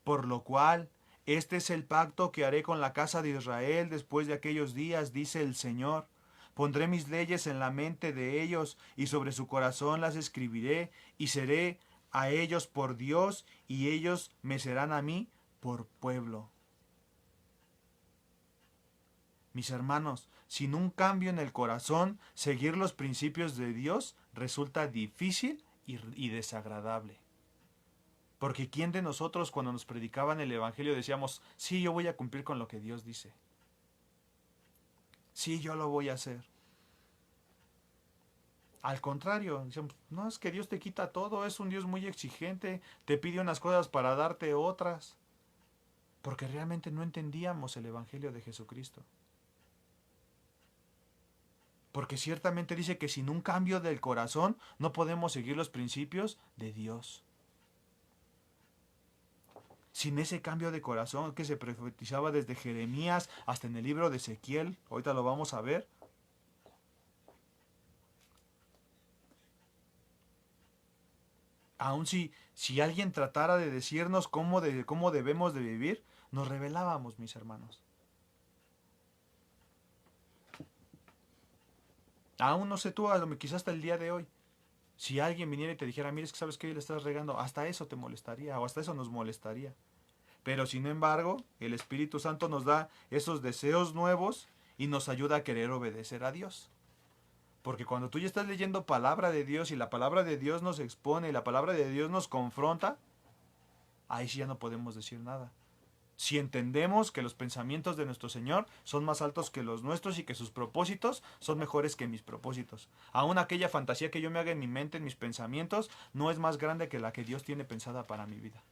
Por lo cual, este es el pacto que haré con la casa de Israel después de aquellos días, dice el Señor. Pondré mis leyes en la mente de ellos y sobre su corazón las escribiré y seré a ellos por Dios y ellos me serán a mí por pueblo. Mis hermanos, sin un cambio en el corazón, seguir los principios de Dios resulta difícil y desagradable. Porque ¿quién de nosotros cuando nos predicaban el Evangelio decíamos, sí, yo voy a cumplir con lo que Dios dice? Sí, yo lo voy a hacer. Al contrario, decíamos, no, es que Dios te quita todo, es un Dios muy exigente, te pide unas cosas para darte otras. Porque realmente no entendíamos el Evangelio de Jesucristo. Porque ciertamente dice que sin un cambio del corazón no podemos seguir los principios de Dios. Sin ese cambio de corazón que se profetizaba desde Jeremías hasta en el libro de Ezequiel, ahorita lo vamos a ver. Aun si alguien tratara de decirnos cómo debemos de vivir, nos rebelábamos, mis hermanos. Aún no sé tú, quizás hasta el día de hoy, si alguien viniera y te dijera, mira, es que sabes que le estás regando, hasta eso te molestaría, o hasta eso nos molestaría. Pero sin embargo, el Espíritu Santo nos da esos deseos nuevos y nos ayuda a querer obedecer a Dios. Porque cuando tú ya estás leyendo palabra de Dios y la palabra de Dios nos expone y la palabra de Dios nos confronta, ahí sí ya no podemos decir nada. Si entendemos que los pensamientos de nuestro Señor son más altos que los nuestros y que sus propósitos son mejores que mis propósitos. Aún aquella fantasía que yo me haga en mi mente, en mis pensamientos, no es más grande que la que Dios tiene pensada para mi vida.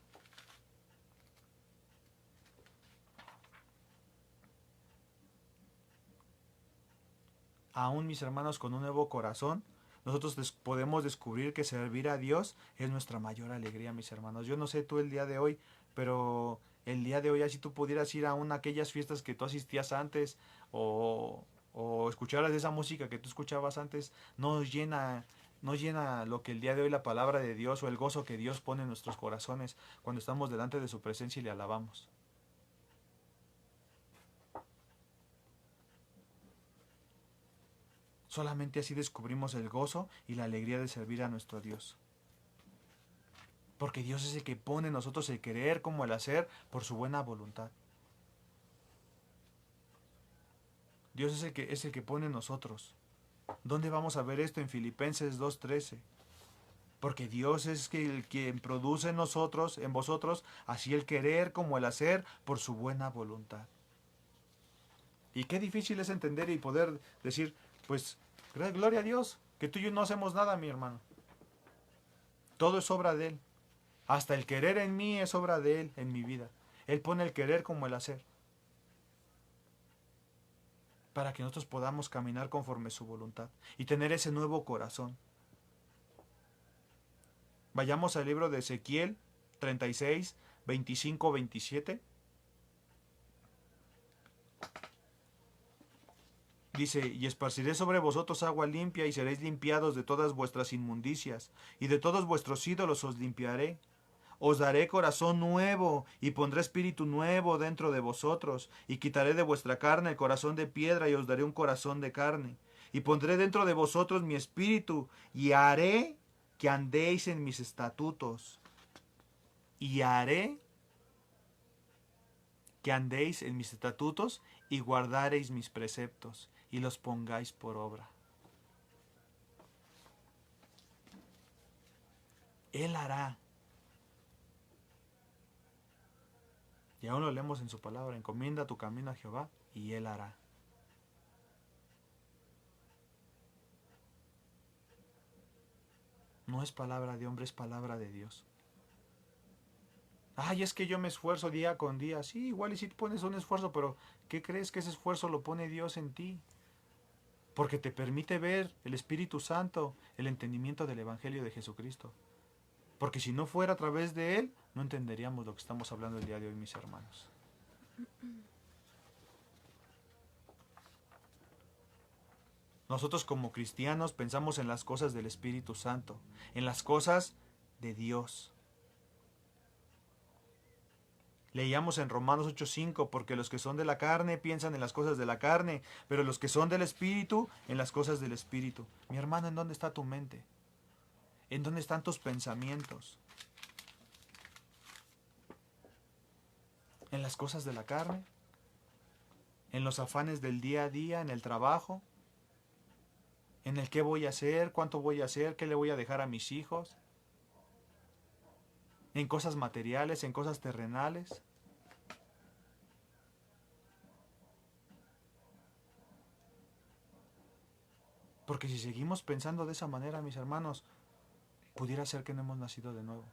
Aún, mis hermanos, con un nuevo corazón, nosotros podemos descubrir que servir a Dios es nuestra mayor alegría, mis hermanos. Yo no sé tú el día de hoy, pero el día de hoy, así tú pudieras ir a una de aquellas fiestas que tú asistías antes o escucharas esa música que tú escuchabas antes, no llena lo que el día de hoy la palabra de Dios o el gozo que Dios pone en nuestros corazones cuando estamos delante de su presencia y le alabamos. Solamente así descubrimos el gozo y la alegría de servir a nuestro Dios. Porque Dios es el que pone en nosotros el querer como el hacer por su buena voluntad. Dios es el que pone en nosotros. ¿Dónde vamos a ver esto? En Filipenses 2:13. Porque Dios es el quien produce en nosotros, en vosotros, así el querer como el hacer por su buena voluntad. Y qué difícil es entender y poder decir, pues, gloria a Dios, que tú y yo no hacemos nada, mi hermano. Todo es obra de Él. Hasta el querer en mí es obra de Él, en mi vida. Él pone el querer como el hacer. Para que nosotros podamos caminar conforme su voluntad y tener ese nuevo corazón. Vayamos al libro de Ezequiel 36, 25, 27. Dice, y esparciré sobre vosotros agua limpia y seréis limpiados de todas vuestras inmundicias, y de todos vuestros ídolos os limpiaré. Os daré corazón nuevo y pondré espíritu nuevo dentro de vosotros, y quitaré de vuestra carne el corazón de piedra y os daré un corazón de carne. Y pondré dentro de vosotros mi espíritu y haré que andéis en mis estatutos. Y haré que andéis en mis estatutos y guardaréis mis preceptos y los pongáis por obra. Él hará. Y aún lo leemos en su palabra, encomienda tu camino a Jehová y Él hará. No es palabra de hombre, es palabra de Dios. Ay, es que yo me esfuerzo día con día. Sí, igual y si pones un esfuerzo, pero ¿qué crees que ese esfuerzo lo pone Dios en ti? Porque te permite ver el Espíritu Santo, el entendimiento del Evangelio de Jesucristo. Porque si no fuera a través de Él, no entenderíamos lo que estamos hablando el día de hoy, mis hermanos. Nosotros como cristianos pensamos en las cosas del Espíritu Santo, en las cosas de Dios. Leíamos en Romanos 8:5, porque los que son de la carne piensan en las cosas de la carne, pero los que son del Espíritu, en las cosas del Espíritu. Mi hermano, ¿en dónde está tu mente? ¿En dónde están tus pensamientos? ¿En las cosas de la carne? ¿En los afanes del día a día, en el trabajo? ¿En el qué voy a hacer, cuánto voy a hacer, qué le voy a dejar a mis hijos? ¿En cosas materiales, en cosas terrenales? Porque si seguimos pensando de esa manera, mis hermanos, pudiera ser que no hemos nacido de nuevo.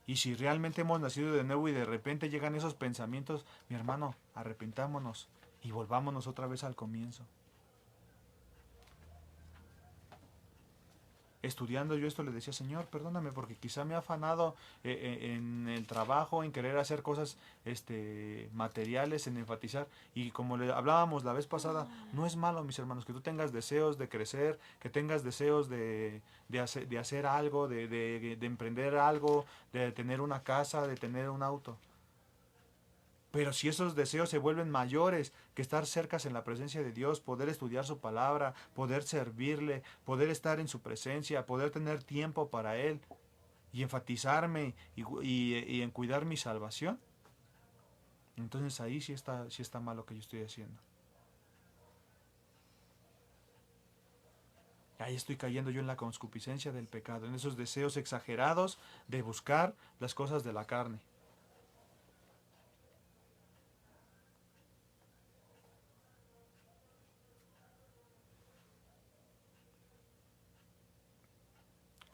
Y si realmente hemos nacido de nuevo y de repente llegan esos pensamientos, mi hermano, arrepentámonos y volvámonos otra vez al comienzo. Estudiando yo esto le decía, Señor, perdóname porque quizá me he afanado en el trabajo, en querer hacer cosas materiales, en enfatizar. Y como le hablábamos la vez pasada, no es malo, mis hermanos, que tú tengas deseos de crecer, que tengas deseos de hacer algo, de emprender algo, de tener una casa, de tener un auto. Pero si esos deseos se vuelven mayores que estar cercas en la presencia de Dios, poder estudiar su palabra, poder servirle, poder estar en su presencia, poder tener tiempo para Él y enfatizarme y en cuidar mi salvación, entonces ahí sí está mal lo que yo estoy haciendo. Ahí estoy cayendo yo en la concupiscencia del pecado, en esos deseos exagerados de buscar las cosas de la carne.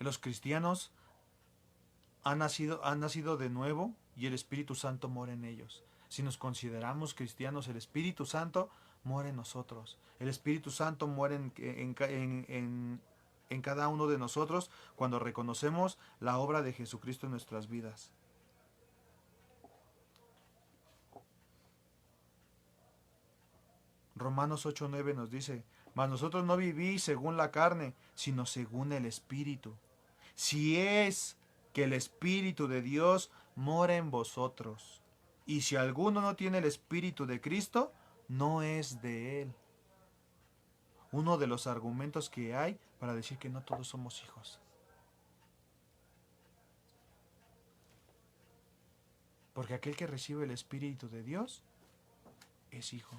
Los cristianos han nacido de nuevo y el Espíritu Santo mora en ellos. Si nos consideramos cristianos, el Espíritu Santo mora en nosotros. El Espíritu Santo mora en cada uno de nosotros cuando reconocemos la obra de Jesucristo en nuestras vidas. Romanos 8:9 nos dice, mas nosotros no vivís según la carne, sino según el Espíritu. Si es que el Espíritu de Dios mora en vosotros. Y si alguno no tiene el Espíritu de Cristo, no es de Él. Uno de los argumentos que hay para decir que no todos somos hijos. Porque aquel que recibe el Espíritu de Dios es hijo.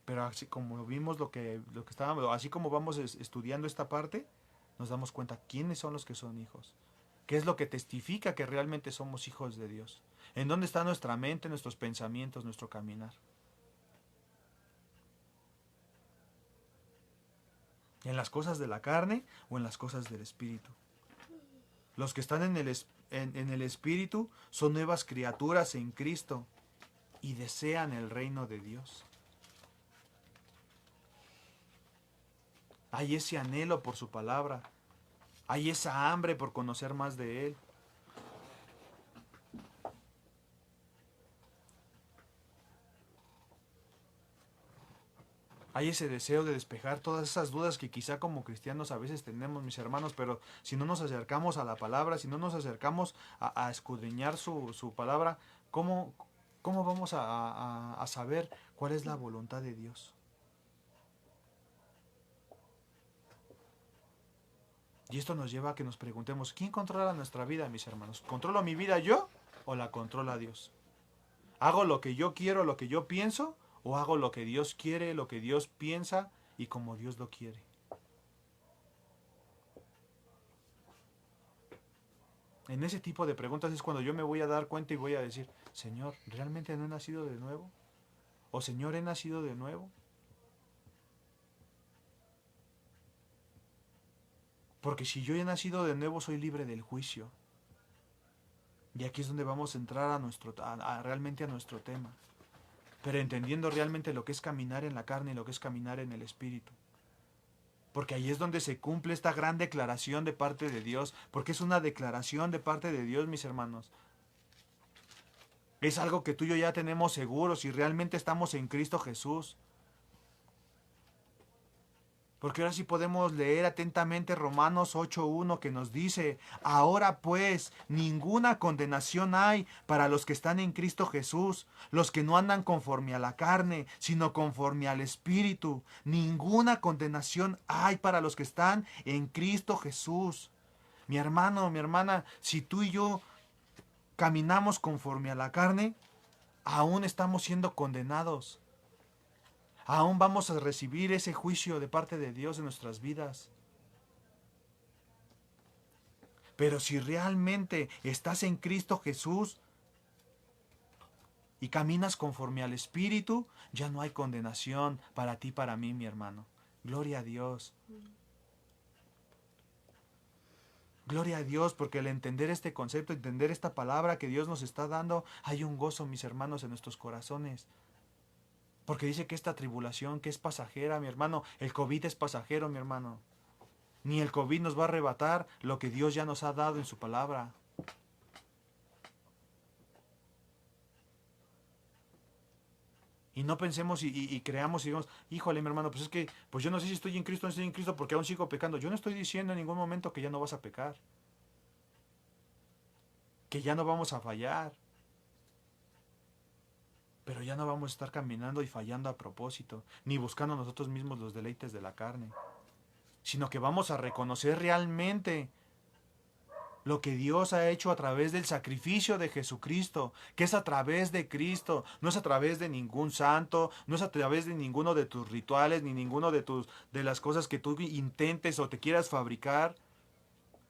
Pero así como vimos lo que estábamos, así como vamos estudiando esta parte, nos damos cuenta quiénes son los que son hijos. ¿Qué es lo que testifica que realmente somos hijos de Dios? ¿En dónde está nuestra mente, nuestros pensamientos, nuestro caminar? ¿En las cosas de la carne o en las cosas del Espíritu? Los que están en el Espíritu son nuevas criaturas en Cristo y desean el reino de Dios. Hay ese anhelo por su palabra. Hay esa hambre por conocer más de Él. Hay ese deseo de despejar todas esas dudas que quizá como cristianos a veces tenemos, mis hermanos, pero si no nos acercamos a la palabra, si no nos acercamos a escudriñar su palabra, ¿cómo vamos a saber cuál es la voluntad de Dios? Y esto nos lleva a que nos preguntemos, ¿quién controla nuestra vida, mis hermanos? ¿Controlo mi vida yo o la controla Dios? ¿Hago lo que yo quiero, lo que yo pienso? ¿O hago lo que Dios quiere, lo que Dios piensa y como Dios lo quiere? En ese tipo de preguntas es cuando yo me voy a dar cuenta y voy a decir, Señor, ¿realmente no he nacido de nuevo? O Señor, ¿he nacido de nuevo? Porque si yo he nacido de nuevo, soy libre del juicio. Y aquí es donde vamos a entrar realmente a nuestro tema. Pero entendiendo realmente lo que es caminar en la carne y lo que es caminar en el Espíritu. Porque ahí es donde se cumple esta gran declaración de parte de Dios. Porque es una declaración de parte de Dios, mis hermanos. Es algo que tú y yo ya tenemos seguro si realmente estamos en Cristo Jesús. Porque ahora sí podemos leer atentamente Romanos 8:1 que nos dice: ahora pues ninguna condenación hay para los que están en Cristo Jesús, los que no andan conforme a la carne, sino conforme al Espíritu. Ninguna condenación hay para los que están en Cristo Jesús. Mi hermano, mi hermana, si tú y yo caminamos conforme a la carne, aún estamos siendo condenados. Aún vamos a recibir ese juicio de parte de Dios en nuestras vidas. Pero si realmente estás en Cristo Jesús y caminas conforme al Espíritu, ya no hay condenación para ti, para mí, mi hermano. Gloria a Dios. Gloria a Dios, porque al entender este concepto, entender esta palabra que Dios nos está dando, hay un gozo, mis hermanos, en nuestros corazones. Porque dice que esta tribulación, que es pasajera, mi hermano, el COVID es pasajero, mi hermano. Ni el COVID nos va a arrebatar lo que Dios ya nos ha dado en su palabra. Y no pensemos y creamos y digamos: híjole, mi hermano, pues es que pues yo no sé si estoy en Cristo o no estoy en Cristo porque aún sigo pecando. Yo no estoy diciendo en ningún momento que ya no vas a pecar. Que ya no vamos a fallar. Pero ya no vamos a estar caminando y fallando a propósito, ni buscando nosotros mismos los deleites de la carne, sino que vamos a reconocer realmente lo que Dios ha hecho a través del sacrificio de Jesucristo, que es a través de Cristo, no es a través de ningún santo, no es a través de ninguno de tus rituales, ni ninguno de las cosas que tú intentes o te quieras fabricar.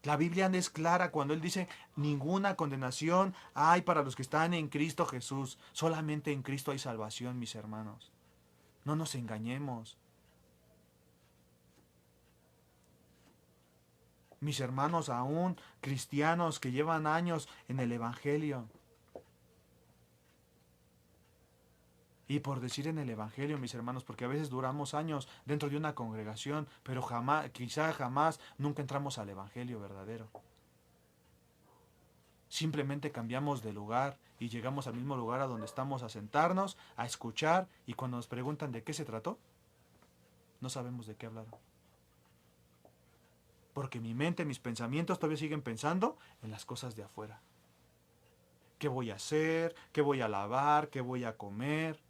La Biblia es clara cuando Él dice: ninguna condenación hay para los que están en Cristo Jesús. Solamente en Cristo hay salvación, mis hermanos. No nos engañemos. Mis hermanos, aún cristianos que llevan años en el Evangelio. Y por decir en el Evangelio, mis hermanos, porque a veces duramos años dentro de una congregación, pero quizá jamás, nunca entramos al Evangelio verdadero. Simplemente cambiamos de lugar y llegamos al mismo lugar a donde estamos a sentarnos, a escuchar, y cuando nos preguntan de qué se trató, no sabemos de qué hablaron. Porque mi mente, mis pensamientos todavía siguen pensando en las cosas de afuera. ¿Qué voy a hacer? ¿Qué voy a lavar? ¿Qué voy a comer?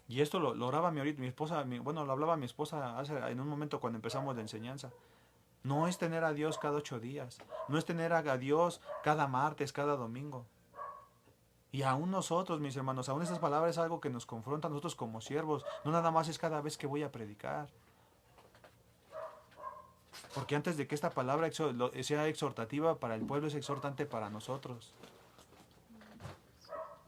Y esto lo oraba mi esposa, lo hablaba mi esposa en un momento cuando empezamos la enseñanza. No es tener a Dios cada 8 días, no es tener a Dios cada martes, cada domingo. Y aún nosotros, mis hermanos, aún esas palabras es algo que nos confronta a nosotros como siervos. No nada más es cada vez que voy a predicar. Porque antes de que esta palabra sea exhortativa para el pueblo, es exhortante para nosotros.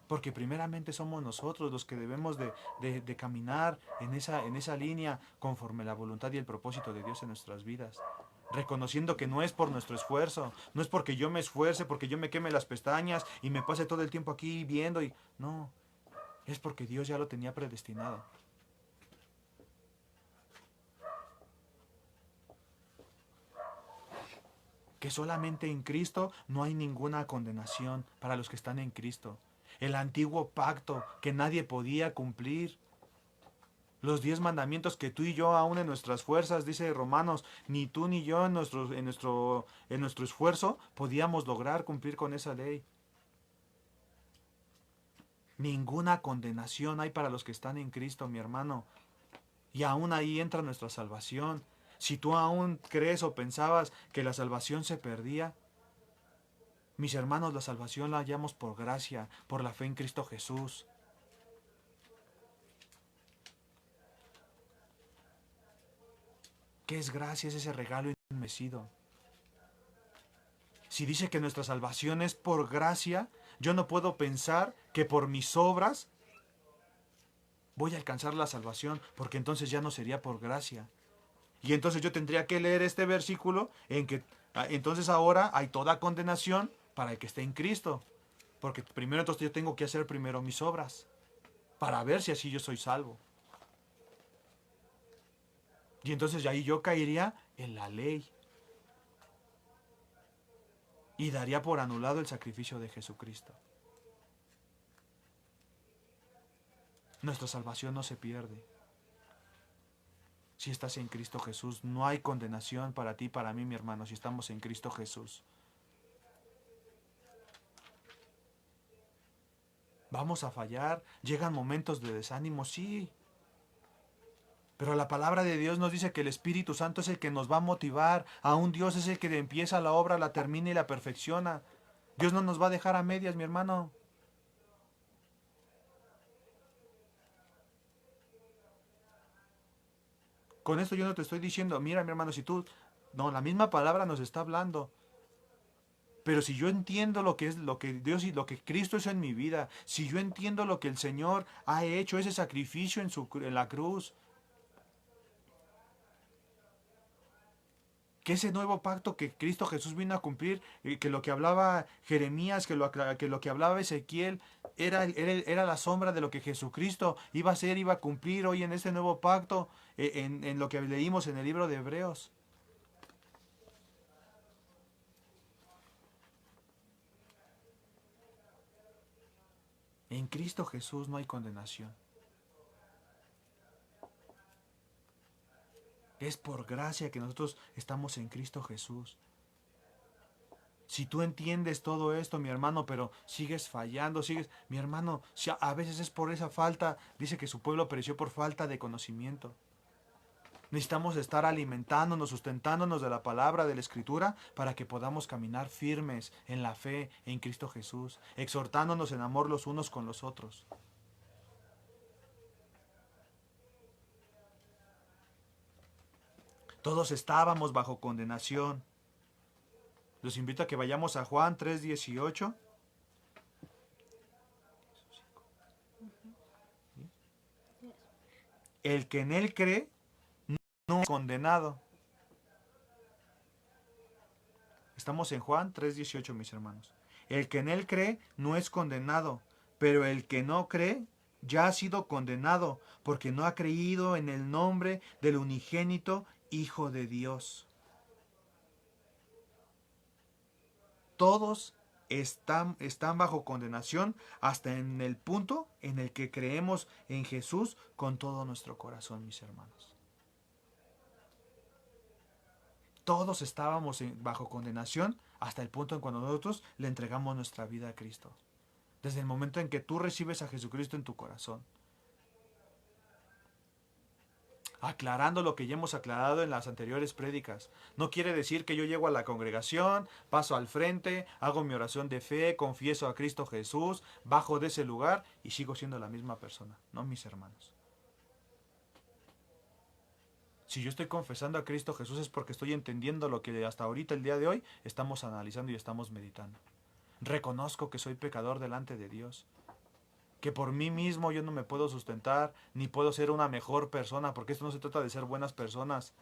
Porque primeramente somos nosotros los que debemos de caminar en esa línea conforme la voluntad y el propósito de Dios en nuestras vidas. Reconociendo que no es por nuestro esfuerzo, no es porque yo me esfuerce, porque yo me queme las pestañas y me pase todo el tiempo aquí viendo. No, es porque Dios ya lo tenía predestinado. Que solamente en Cristo no hay ninguna condenación para los que están en Cristo. El antiguo pacto que nadie podía cumplir. Los 10 mandamientos que tú y yo, aún en nuestras fuerzas, dice Romanos, ni tú ni yo en nuestro esfuerzo podíamos lograr cumplir con esa ley. Ninguna condenación hay para los que están en Cristo, mi hermano. Y aún ahí entra nuestra salvación. Si tú aún crees o pensabas que la salvación se perdía, mis hermanos, la salvación la hallamos por gracia, por la fe en Cristo Jesús. ¿Qué es gracia? Es ese regalo inmerecido. Si dice que nuestra salvación es por gracia, Yo no puedo pensar que por mis obras voy a alcanzar la salvación, porque entonces ya no sería por gracia. Y entonces yo tendría que leer este versículo en que entonces ahora hay toda condenación para el que esté en Cristo. Porque primero entonces yo tengo que hacer primero mis obras para ver si así yo soy salvo. Y entonces ahí yo caería en la ley. Y daría por anulado el sacrificio de Jesucristo. Nuestra salvación no se pierde. Si estás en Cristo Jesús, no hay condenación para ti, para mí, mi hermano, si estamos en Cristo Jesús. Vamos a fallar, llegan momentos de desánimo, sí. Pero la palabra de Dios nos dice que el Espíritu Santo es el que nos va a motivar. Aún Dios es el que empieza la obra, la termina y la perfecciona. Dios no nos va a dejar a medias, mi hermano. Con esto yo no te estoy diciendo, mira mi hermano, si tú... No, la misma palabra nos está hablando. Pero si yo entiendo lo que es lo que Dios y lo que Cristo hizo en mi vida, si yo entiendo lo que el Señor ha hecho, ese sacrificio en la cruz, que ese nuevo pacto que Cristo Jesús vino a cumplir, que lo que hablaba Jeremías, que lo que hablaba Ezequiel, era la sombra de lo que Jesucristo iba a hacer, iba a cumplir hoy en este nuevo pacto, en lo que leímos en el libro de Hebreos. En Cristo Jesús no hay condenación. Es por gracia que nosotros estamos en Cristo Jesús. Si tú entiendes todo esto, mi hermano, pero sigues fallando, mi hermano, si a veces es por esa falta, dice que su pueblo pereció por falta de conocimiento. Necesitamos estar alimentándonos, sustentándonos de la palabra, de la Escritura, para que podamos caminar firmes en la fe en Cristo Jesús, exhortándonos en amor los unos con los otros. Todos estábamos bajo condenación. Los invito a que vayamos a Juan 3:18. El que en él cree no es condenado. Estamos en Juan 3:18, mis hermanos. El que en él cree no es condenado, pero el que no cree ya ha sido condenado, porque no ha creído en el nombre del unigénito Hijo de Dios. Todos están bajo condenación hasta en el punto en el que creemos en Jesús con todo nuestro corazón, mis hermanos. Todos estábamos bajo condenación hasta el punto en cuando nosotros le entregamos nuestra vida a Cristo. Desde el momento en que tú recibes a Jesucristo en tu corazón. Aclarando lo que ya hemos aclarado en las anteriores prédicas. No quiere decir que yo llego a la congregación, paso al frente, hago mi oración de fe, confieso a Cristo Jesús, bajo de ese lugar y sigo siendo la misma persona. No, mis hermanos. Si yo estoy confesando a Cristo Jesús es porque estoy entendiendo lo que hasta ahorita, el día de hoy, estamos analizando y estamos meditando. Reconozco que soy pecador delante de Dios. Que por mí mismo yo no me puedo sustentar, ni puedo ser una mejor persona, porque esto no se trata de ser buenas personas.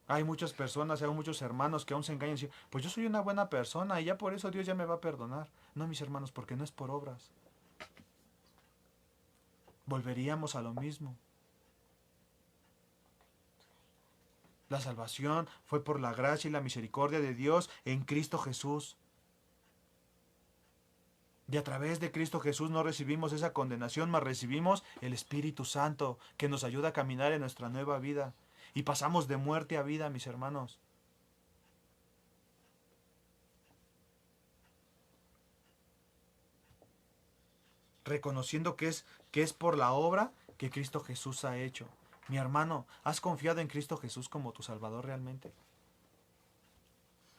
Hay muchas personas, hay muchos hermanos que aún se engañan y dicen, pues yo soy una buena persona y ya por eso Dios ya me va a perdonar. No, mis hermanos, porque no es por obras. Volveríamos a lo mismo. La salvación fue por la gracia y la misericordia de Dios en Cristo Jesús. Y a través de Cristo Jesús no recibimos esa condenación, mas recibimos el Espíritu Santo que nos ayuda a caminar en nuestra nueva vida. Y pasamos de muerte a vida, mis hermanos. Reconociendo que es por la obra que Cristo Jesús ha hecho. Mi hermano, ¿has confiado en Cristo Jesús como tu Salvador realmente?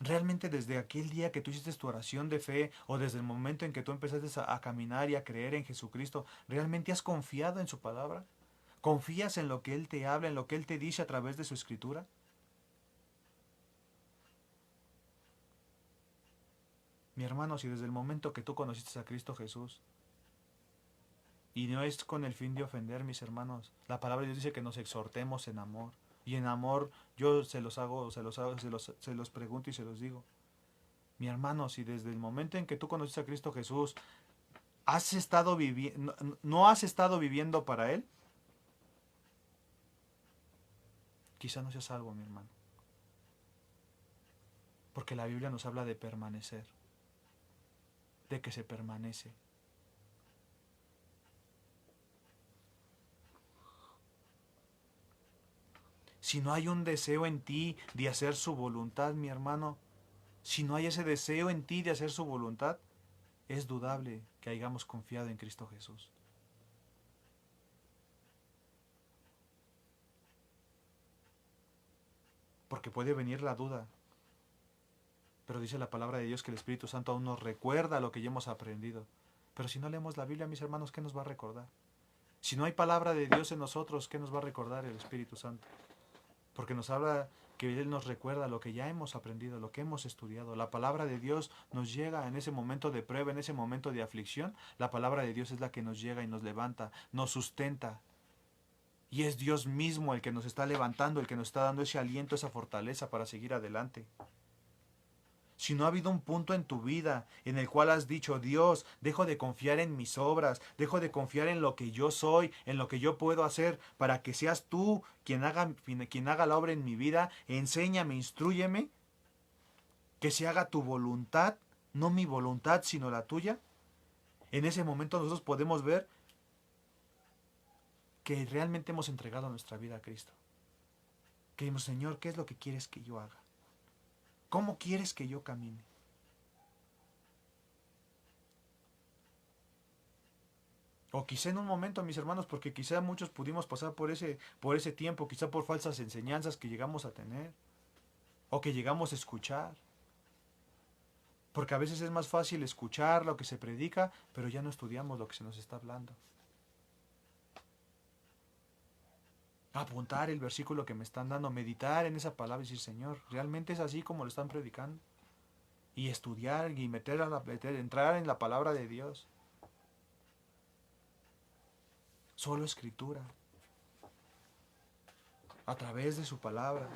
¿Realmente desde aquel día que tú hiciste tu oración de fe o desde el momento en que tú empezaste a caminar y a creer en Jesucristo, ¿realmente has confiado en su palabra? ¿Confías en lo que Él te habla, en lo que Él te dice a través de su Escritura? Mi hermano, si desde el momento que tú conociste a Cristo Jesús, y no es con el fin de ofender, mis hermanos, la palabra de Dios dice que nos exhortemos en amor. Y en amor yo se los pregunto y se los digo. Mi hermano, si desde el momento en que tú conociste a Cristo Jesús, has estado no has estado viviendo para Él, quizá no seas salvo, mi hermano. Porque la Biblia nos habla de permanecer, de que se permanece. Si no hay un deseo en ti de hacer su voluntad, mi hermano, si no hay ese deseo en ti de hacer su voluntad, es dudable que hayamos confiado en Cristo Jesús. Porque puede venir la duda. Pero dice la palabra de Dios que el Espíritu Santo aún nos recuerda lo que ya hemos aprendido. Pero si no leemos la Biblia, mis hermanos, ¿qué nos va a recordar? Si no hay palabra de Dios en nosotros, ¿qué nos va a recordar el Espíritu Santo? Porque nos habla que Él nos recuerda lo que ya hemos aprendido, lo que hemos estudiado. La palabra de Dios nos llega en ese momento de prueba, en ese momento de aflicción. La palabra de Dios es la que nos llega y nos levanta, nos sustenta. Y es Dios mismo el que nos está levantando, el que nos está dando ese aliento, esa fortaleza para seguir adelante. Si no ha habido un punto en tu vida en el cual has dicho, Dios, dejo de confiar en mis obras, dejo de confiar en lo que yo soy, en lo que yo puedo hacer, para que seas tú quien haga la obra en mi vida, enséñame, instrúyeme, que se haga tu voluntad, no mi voluntad, sino la tuya. En ese momento nosotros podemos ver que realmente hemos entregado nuestra vida a Cristo. Que dijimos, Señor, ¿qué es lo que quieres que yo haga? ¿Cómo quieres que yo camine? O quizá en un momento, mis hermanos, porque quizá muchos pudimos pasar por ese tiempo, quizá por falsas enseñanzas que llegamos a tener, o que llegamos a escuchar. Porque a veces es más fácil escuchar lo que se predica, pero ya no estudiamos lo que se nos está hablando. Apuntar el versículo que me están dando, meditar en esa palabra y decir, Señor, ¿realmente es así como lo están predicando? Y estudiar y entrar en la palabra de Dios. Solo escritura. A través de su palabra.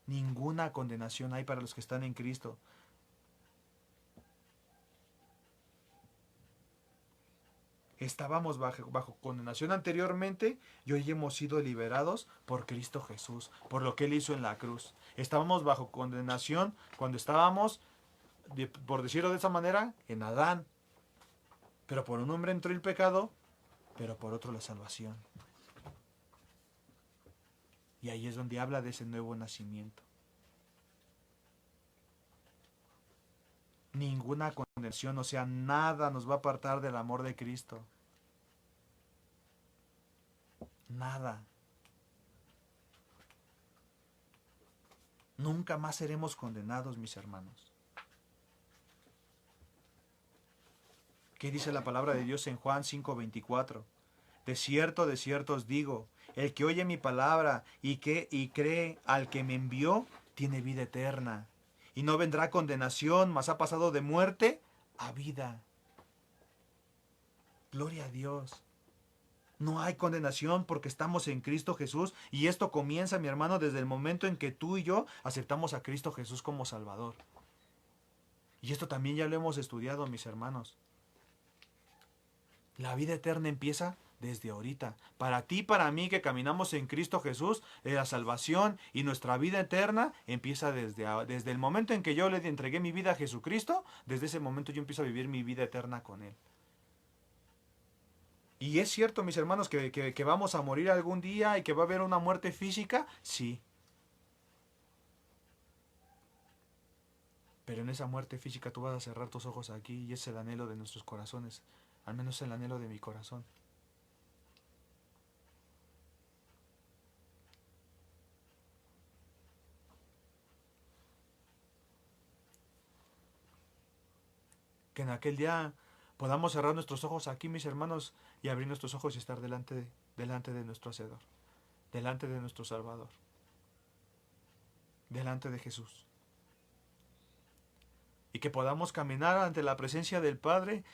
Ninguna condenación hay para los que están en Cristo. Estábamos bajo condenación anteriormente y hoy hemos sido liberados por Cristo Jesús, por lo que Él hizo en la cruz. Estábamos bajo condenación cuando estábamos, por decirlo de esa manera, en Adán. Pero por un hombre entró el pecado, pero por otro la salvación. Y ahí es donde habla de ese nuevo nacimiento. Ninguna condenación, o sea, nada nos va a apartar del amor de Cristo. Nada. Nunca más seremos condenados, mis hermanos. ¿Qué dice la palabra de Dios en Juan 5:24? De cierto os digo, el que oye mi palabra y cree al que me envió, tiene vida eterna. Y no vendrá condenación, mas ha pasado de muerte a vida. Gloria a Dios. No hay condenación porque estamos en Cristo Jesús. Y esto comienza, mi hermano, desde el momento en que tú y yo aceptamos a Cristo Jesús como Salvador. Y esto también ya lo hemos estudiado, mis hermanos. La vida eterna empieza desde ahorita. Para ti, para mí, que caminamos en Cristo Jesús, la salvación y nuestra vida eterna empieza desde el momento en que yo le entregué mi vida a Jesucristo. Desde ese momento yo empiezo a vivir mi vida eterna con Él. Y es cierto, mis hermanos, que vamos a morir algún día y que va a haber una muerte física. Sí. Pero en esa muerte física tú vas a cerrar tus ojos aquí y es el anhelo de nuestros corazones. Al menos el anhelo de mi corazón. Que en aquel día podamos cerrar nuestros ojos aquí, mis hermanos, y abrir nuestros ojos y estar delante de nuestro Hacedor, delante de nuestro Salvador, delante de Jesús. y que podamos caminar ante la presencia del Padre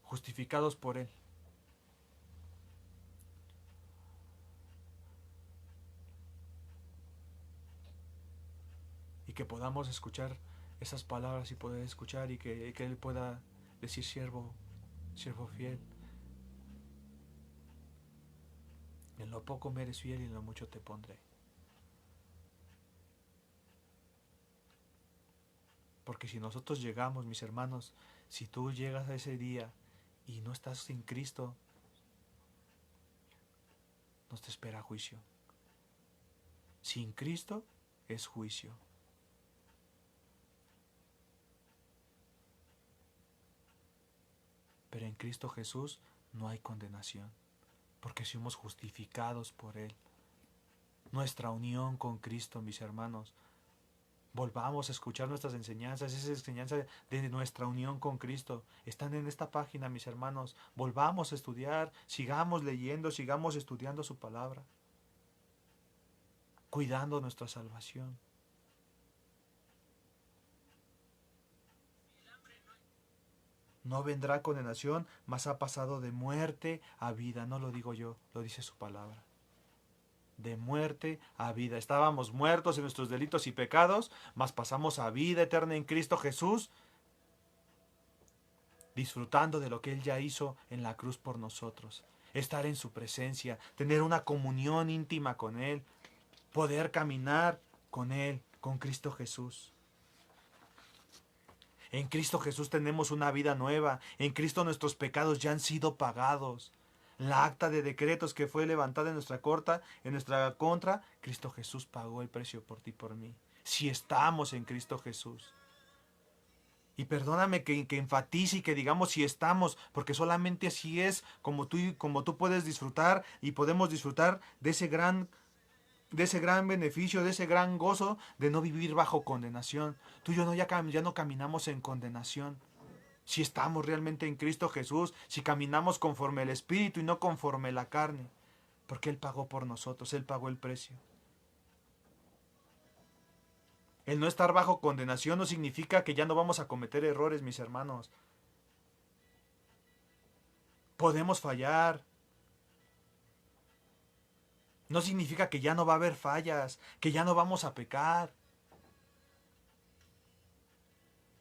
justificados por Él. Y que podamos escuchar esas palabras y poder escuchar y que Él pueda decir: siervo fiel. En lo poco me eres fiel y en lo mucho te pondré. Porque si nosotros llegamos, mis hermanos, si tú llegas a ese día y no estás sin Cristo, nos te espera juicio. Sin Cristo es juicio. Pero en Cristo Jesús no hay condenación, porque somos justificados por Él. Nuestra unión con Cristo, mis hermanos. Volvamos a escuchar nuestras enseñanzas, esas enseñanzas de nuestra unión con Cristo. Están en esta página, mis hermanos. Volvamos a estudiar, sigamos leyendo, sigamos estudiando su palabra, cuidando nuestra salvación. No vendrá condenación, mas ha pasado de muerte a vida. No lo digo yo, lo dice su palabra. De muerte a vida. Estábamos muertos en nuestros delitos y pecados, mas pasamos a vida eterna en Cristo Jesús, disfrutando de lo que Él ya hizo en la cruz por nosotros. Estar en su presencia, tener una comunión íntima con Él, poder caminar con Él, con Cristo Jesús. En Cristo Jesús tenemos una vida nueva. En Cristo nuestros pecados ya han sido pagados. La acta de decretos que fue levantada en nuestra contra, Cristo Jesús pagó el precio por ti y por mí. Si estamos en Cristo Jesús. Y perdóname que enfatice y que digamos si estamos, porque solamente así es como tú puedes disfrutar y podemos disfrutar de ese gran beneficio, de ese gran gozo de no vivir bajo condenación. Tú y yo ya no caminamos en condenación. Si estamos realmente en Cristo Jesús, si caminamos conforme el Espíritu y no conforme la carne, porque Él pagó por nosotros, Él pagó el precio. El no estar bajo condenación no significa que ya no vamos a cometer errores, mis hermanos. Podemos fallar. No significa que ya no va a haber fallas, que ya no vamos a pecar.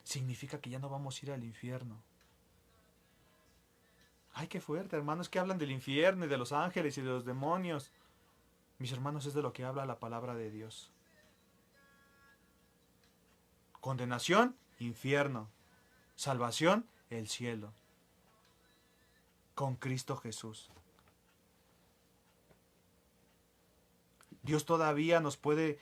Significa que ya no vamos a ir al infierno. Ay, qué fuerte, hermanos, que hablan del infierno y de los ángeles y de los demonios. Mis hermanos, es de lo que habla la palabra de Dios. Condenación, infierno. Salvación, el cielo. Con Cristo Jesús. Dios todavía nos puede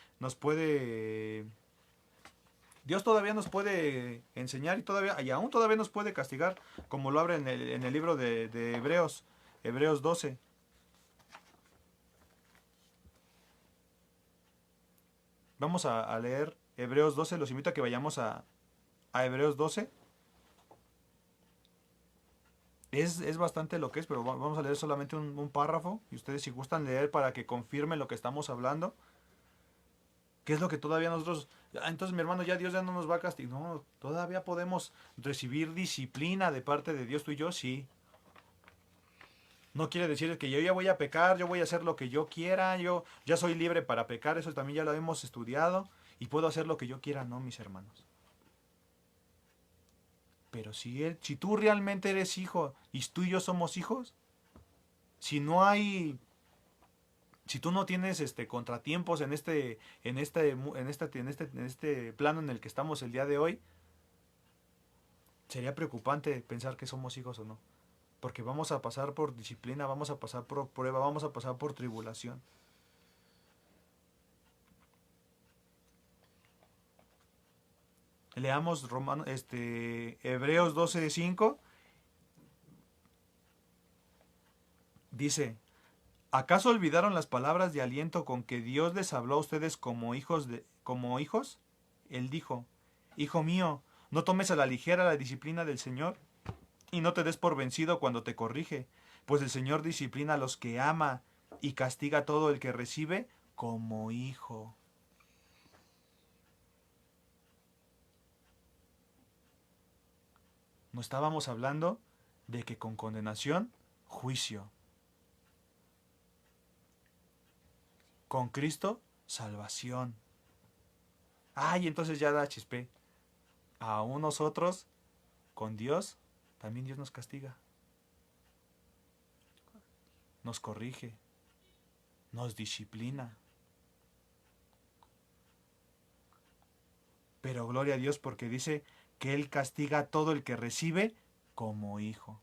enseñar y aún todavía nos puede castigar, como lo abre en el libro de Hebreos 12. Vamos a leer Hebreos 12, los invito a que vayamos a Hebreos 12. Es bastante lo que es, pero vamos a leer solamente un párrafo, y ustedes si gustan leer para que confirmen lo que estamos hablando. ¿Qué es lo que todavía nosotros... Entonces, mi hermano, ya Dios ya no nos va a castigar. No, todavía podemos recibir disciplina de parte de Dios, tú y yo, sí. No quiere decir que yo ya voy a pecar, yo voy a hacer lo que yo quiera, yo ya soy libre para pecar, eso también ya lo hemos estudiado, y puedo hacer lo que yo quiera, no, mis hermanos. Pero si tú realmente eres hijo y tú y yo somos hijos, si tú no tienes contratiempos en este plano en el que estamos el día de hoy, sería preocupante pensar que somos hijos o no, porque vamos a pasar por disciplina, vamos a pasar por prueba, vamos a pasar por tribulación. Leamos Hebreos 12:5. Dice: ¿acaso olvidaron las palabras de aliento con que Dios les habló a ustedes como hijos? Él dijo: Hijo mío, no tomes a la ligera la disciplina del Señor, y no te des por vencido cuando te corrige, pues el Señor disciplina a los que ama y castiga a todo el que recibe como hijo. No estábamos hablando de que con condenación, juicio. Con Cristo, salvación. Ay, entonces ya da chispe. Aún nosotros, con Dios, también Dios nos castiga. Nos corrige. Nos disciplina. Pero gloria a Dios porque dice que Él castiga a todo el que recibe como hijo.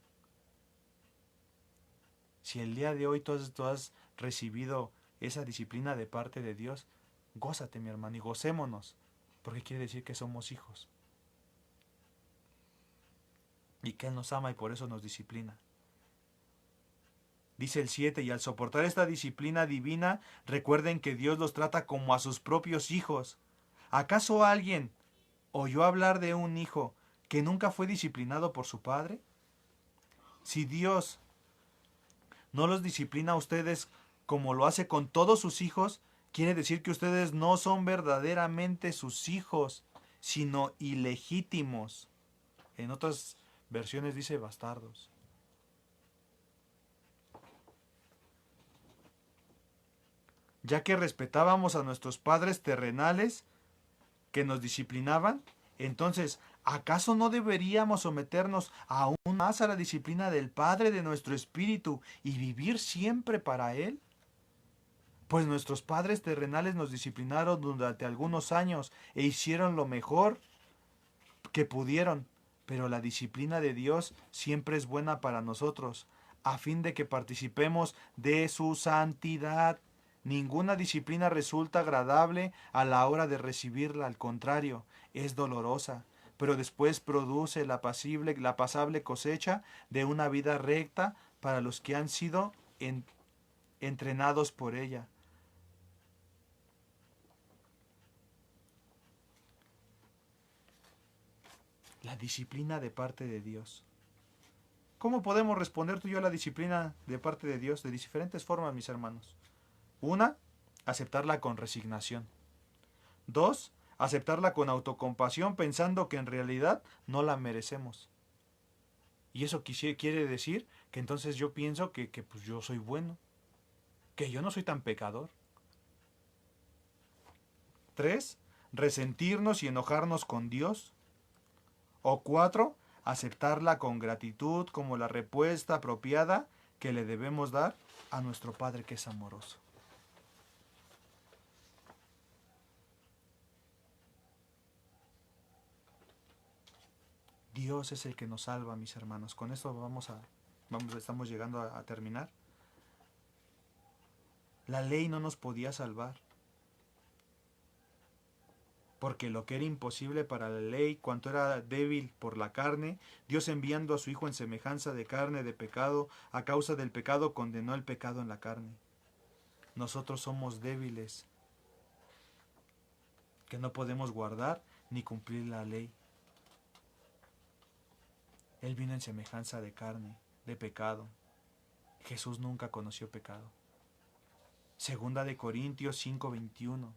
Si el día de hoy tú has recibido esa disciplina de parte de Dios, gózate, mi hermano, y gocémonos, porque quiere decir que somos hijos. Y que Él nos ama y por eso nos disciplina. Dice el 7, y al soportar esta disciplina divina, recuerden que Dios los trata como a sus propios hijos. ¿Acaso alguien oyó hablar de un hijo que nunca fue disciplinado por su padre? Si Dios no los disciplina a ustedes como lo hace con todos sus hijos, quiere decir que ustedes no son verdaderamente sus hijos, sino ilegítimos. En otras versiones dice bastardos. Ya que respetábamos a nuestros padres terrenales que nos disciplinaban, entonces, ¿acaso no deberíamos someternos aún más a la disciplina del Padre de nuestro espíritu y vivir siempre para Él? Pues nuestros padres terrenales nos disciplinaron durante algunos años e hicieron lo mejor que pudieron, pero la disciplina de Dios siempre es buena para nosotros, a fin de que participemos de su santidad. Ninguna disciplina resulta agradable a la hora de recibirla, al contrario, es dolorosa, pero después produce la pasable cosecha de una vida recta para los que han sido entrenados por ella. La disciplina de parte de Dios. ¿Cómo podemos responder tú y yo a la disciplina de parte de Dios? De diferentes formas, mis hermanos. 1, aceptarla con resignación. 2, aceptarla con autocompasión pensando que en realidad no la merecemos. Y eso quiere decir que entonces yo pienso que pues yo soy bueno, que yo no soy tan pecador. 3, resentirnos y enojarnos con Dios. O 4, aceptarla con gratitud como la respuesta apropiada que le debemos dar a nuestro Padre que es amoroso. Dios es el que nos salva, mis hermanos. Con esto estamos llegando a terminar. La ley no nos podía salvar. Porque lo que era imposible para la ley, cuanto era débil por la carne, Dios enviando a su Hijo en semejanza de carne de pecado, a causa del pecado condenó el pecado en la carne. Nosotros somos débiles, que no podemos guardar ni cumplir la ley. Él vino en semejanza de carne, de pecado. Jesús nunca conoció pecado. Segunda de Corintios 5:21.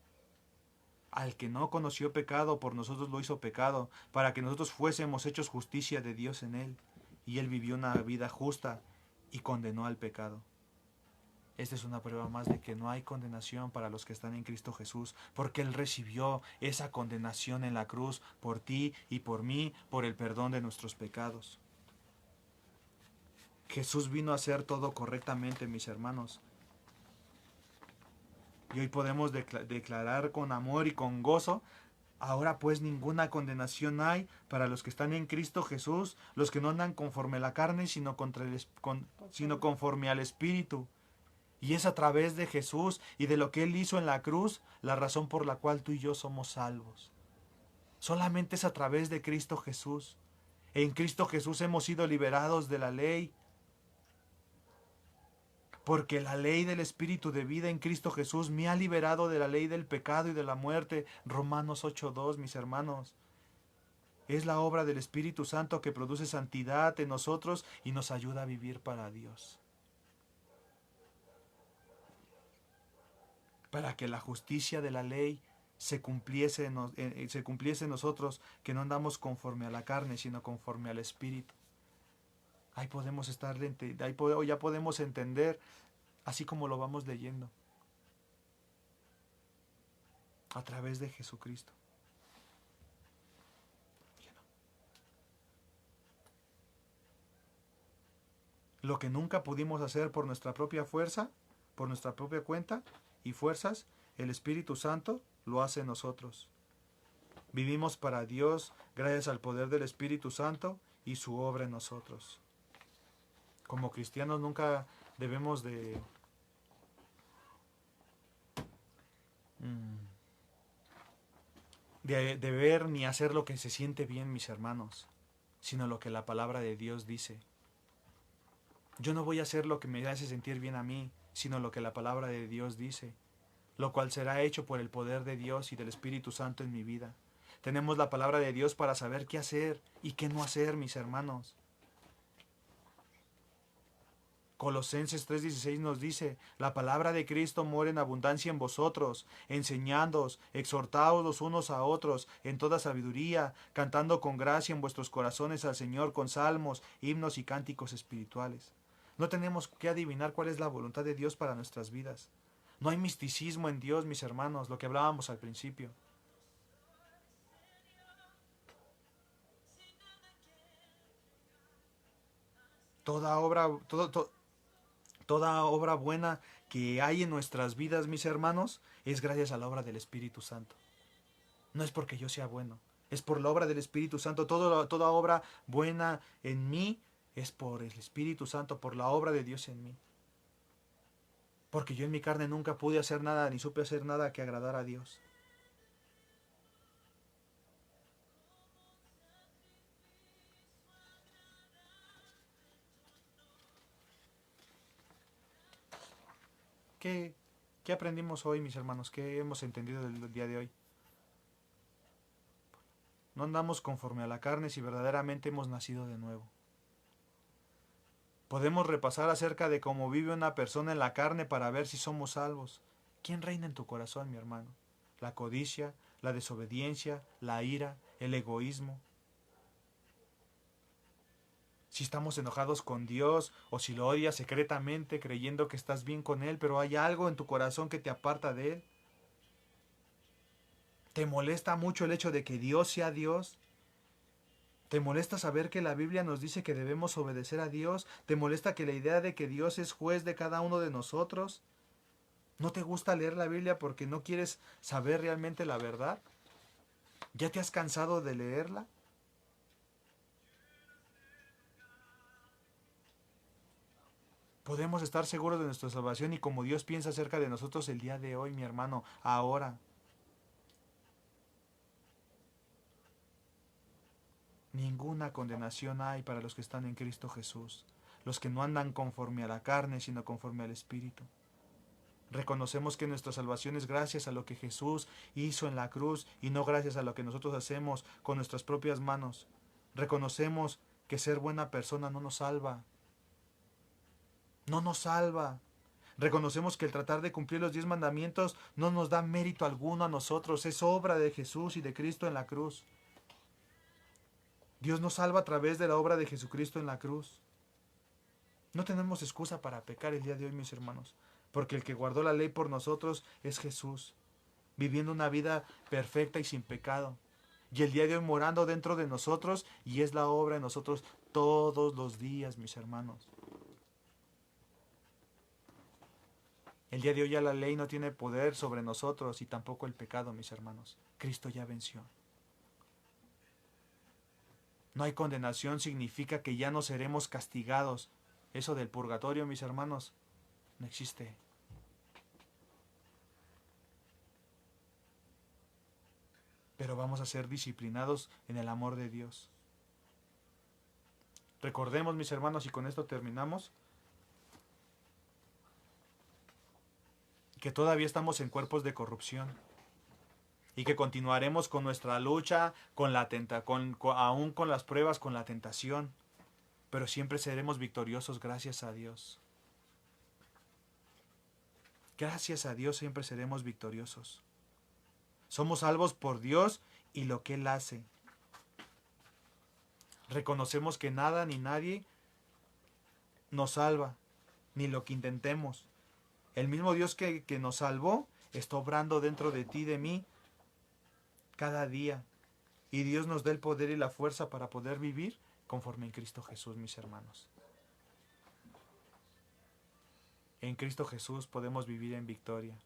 Al que no conoció pecado, por nosotros lo hizo pecado, para que nosotros fuésemos hechos justicia de Dios en él. Y él vivió una vida justa y condenó al pecado. Esta es una prueba más de que no hay condenación para los que están en Cristo Jesús, porque Él recibió esa condenación en la cruz por ti y por mí, por el perdón de nuestros pecados. Jesús vino a hacer todo correctamente, mis hermanos. Y hoy podemos declarar con amor y con gozo: ahora pues ninguna condenación hay para los que están en Cristo Jesús, los que no andan conforme a la carne, sino conforme al Espíritu. Y es a través de Jesús y de lo que Él hizo en la cruz la razón por la cual tú y yo somos salvos. Solamente es a través de Cristo Jesús. En Cristo Jesús hemos sido liberados de la ley. Porque la ley del Espíritu de vida en Cristo Jesús me ha liberado de la ley del pecado y de la muerte. Romanos 8:2, mis hermanos. Es la obra del Espíritu Santo que produce santidad en nosotros y nos ayuda a vivir para Dios. para que la justicia de la ley se cumpliese en nosotros, que no andamos conforme a la carne, sino conforme al Espíritu. Ahí podemos ya podemos entender, así como lo vamos leyendo, a través de Jesucristo. Lo que nunca pudimos hacer por nuestra propia fuerza, por nuestra propia cuenta y fuerzas, el Espíritu Santo lo hace en nosotros. Vivimos para Dios gracias al poder del Espíritu Santo y su obra en nosotros. Como cristianos nunca debemos de ver ni hacer lo que se siente bien, mis hermanos, sino lo que la palabra de Dios dice. Yo no voy a hacer lo que me hace sentir bien a mí, sino lo que la palabra de Dios dice, lo cual será hecho por el poder de Dios y del Espíritu Santo en mi vida. Tenemos la palabra de Dios para saber qué hacer y qué no hacer, mis hermanos. Colosenses 3:16 nos dice: la palabra de Cristo mora en abundancia en vosotros, enseñándoos, exhortaos los unos a otros en toda sabiduría, cantando con gracia en vuestros corazones al Señor con salmos, himnos y cánticos espirituales. No tenemos que adivinar cuál es la voluntad de Dios para nuestras vidas. No hay misticismo en Dios, mis hermanos, lo que hablábamos al principio. Toda obra buena que hay en nuestras vidas, mis hermanos, es gracias a la obra del Espíritu Santo. No es porque yo sea bueno, es por la obra del Espíritu Santo. Toda obra buena en mí es por el Espíritu Santo, por la obra de Dios en mí. Porque yo en mi carne nunca pude hacer nada, ni supe hacer nada que agradara a Dios. ¿Qué aprendimos hoy, mis hermanos? ¿Qué hemos entendido del día de hoy? No andamos conforme a la carne si verdaderamente hemos nacido de nuevo. Podemos repasar acerca de cómo vive una persona en la carne para ver si somos salvos. ¿Quién reina en tu corazón, mi hermano? ¿La codicia, la desobediencia, la ira, el egoísmo? Si estamos enojados con Dios o si lo odias secretamente creyendo que estás bien con Él, pero hay algo en tu corazón que te aparta de Él. ¿Te molesta mucho el hecho de que Dios sea Dios? ¿Te molesta saber que la Biblia nos dice que debemos obedecer a Dios? ¿Te molesta que la idea de que Dios es juez de cada uno de nosotros? ¿No te gusta leer la Biblia porque no quieres saber realmente la verdad? ¿Ya te has cansado de leerla? Podemos estar seguros de nuestra salvación y como Dios piensa acerca de nosotros el día de hoy, mi hermano, ahora. Ninguna condenación hay para los que están en Cristo Jesús, los que no andan conforme a la carne, sino conforme al Espíritu. Reconocemos que nuestra salvación es gracias a lo que Jesús hizo en la cruz y no gracias a lo que nosotros hacemos con nuestras propias manos. Reconocemos que ser buena persona no nos salva. No nos salva. Reconocemos que el tratar de cumplir los 10 mandamientos no nos da mérito alguno a nosotros, es obra de Jesús y de Cristo en la cruz. Dios nos salva a través de la obra de Jesucristo en la cruz. No tenemos excusa para pecar el día de hoy, mis hermanos, porque el que guardó la ley por nosotros es Jesús, viviendo una vida perfecta y sin pecado. Y el día de hoy morando dentro de nosotros, y es la obra en nosotros todos los días, mis hermanos. El día de hoy ya la ley no tiene poder sobre nosotros y tampoco el pecado, mis hermanos. Cristo ya venció. No hay condenación, significa que ya no seremos castigados. Eso del purgatorio, mis hermanos, no existe. Pero vamos a ser disciplinados en el amor de Dios. Recordemos, mis hermanos, y con esto terminamos, que todavía estamos en cuerpos de corrupción y que continuaremos con nuestra lucha, aún con las pruebas, con la tentación, pero siempre seremos victoriosos gracias a Dios. Gracias a Dios siempre seremos victoriosos. Somos salvos por Dios y lo que Él hace. Reconocemos que nada ni nadie nos salva, ni lo que intentemos. El mismo Dios que nos salvó está obrando dentro de ti y de mí cada día. Y Dios nos da el poder y la fuerza para poder vivir conforme en Cristo Jesús, mis hermanos. En Cristo Jesús podemos vivir en victoria.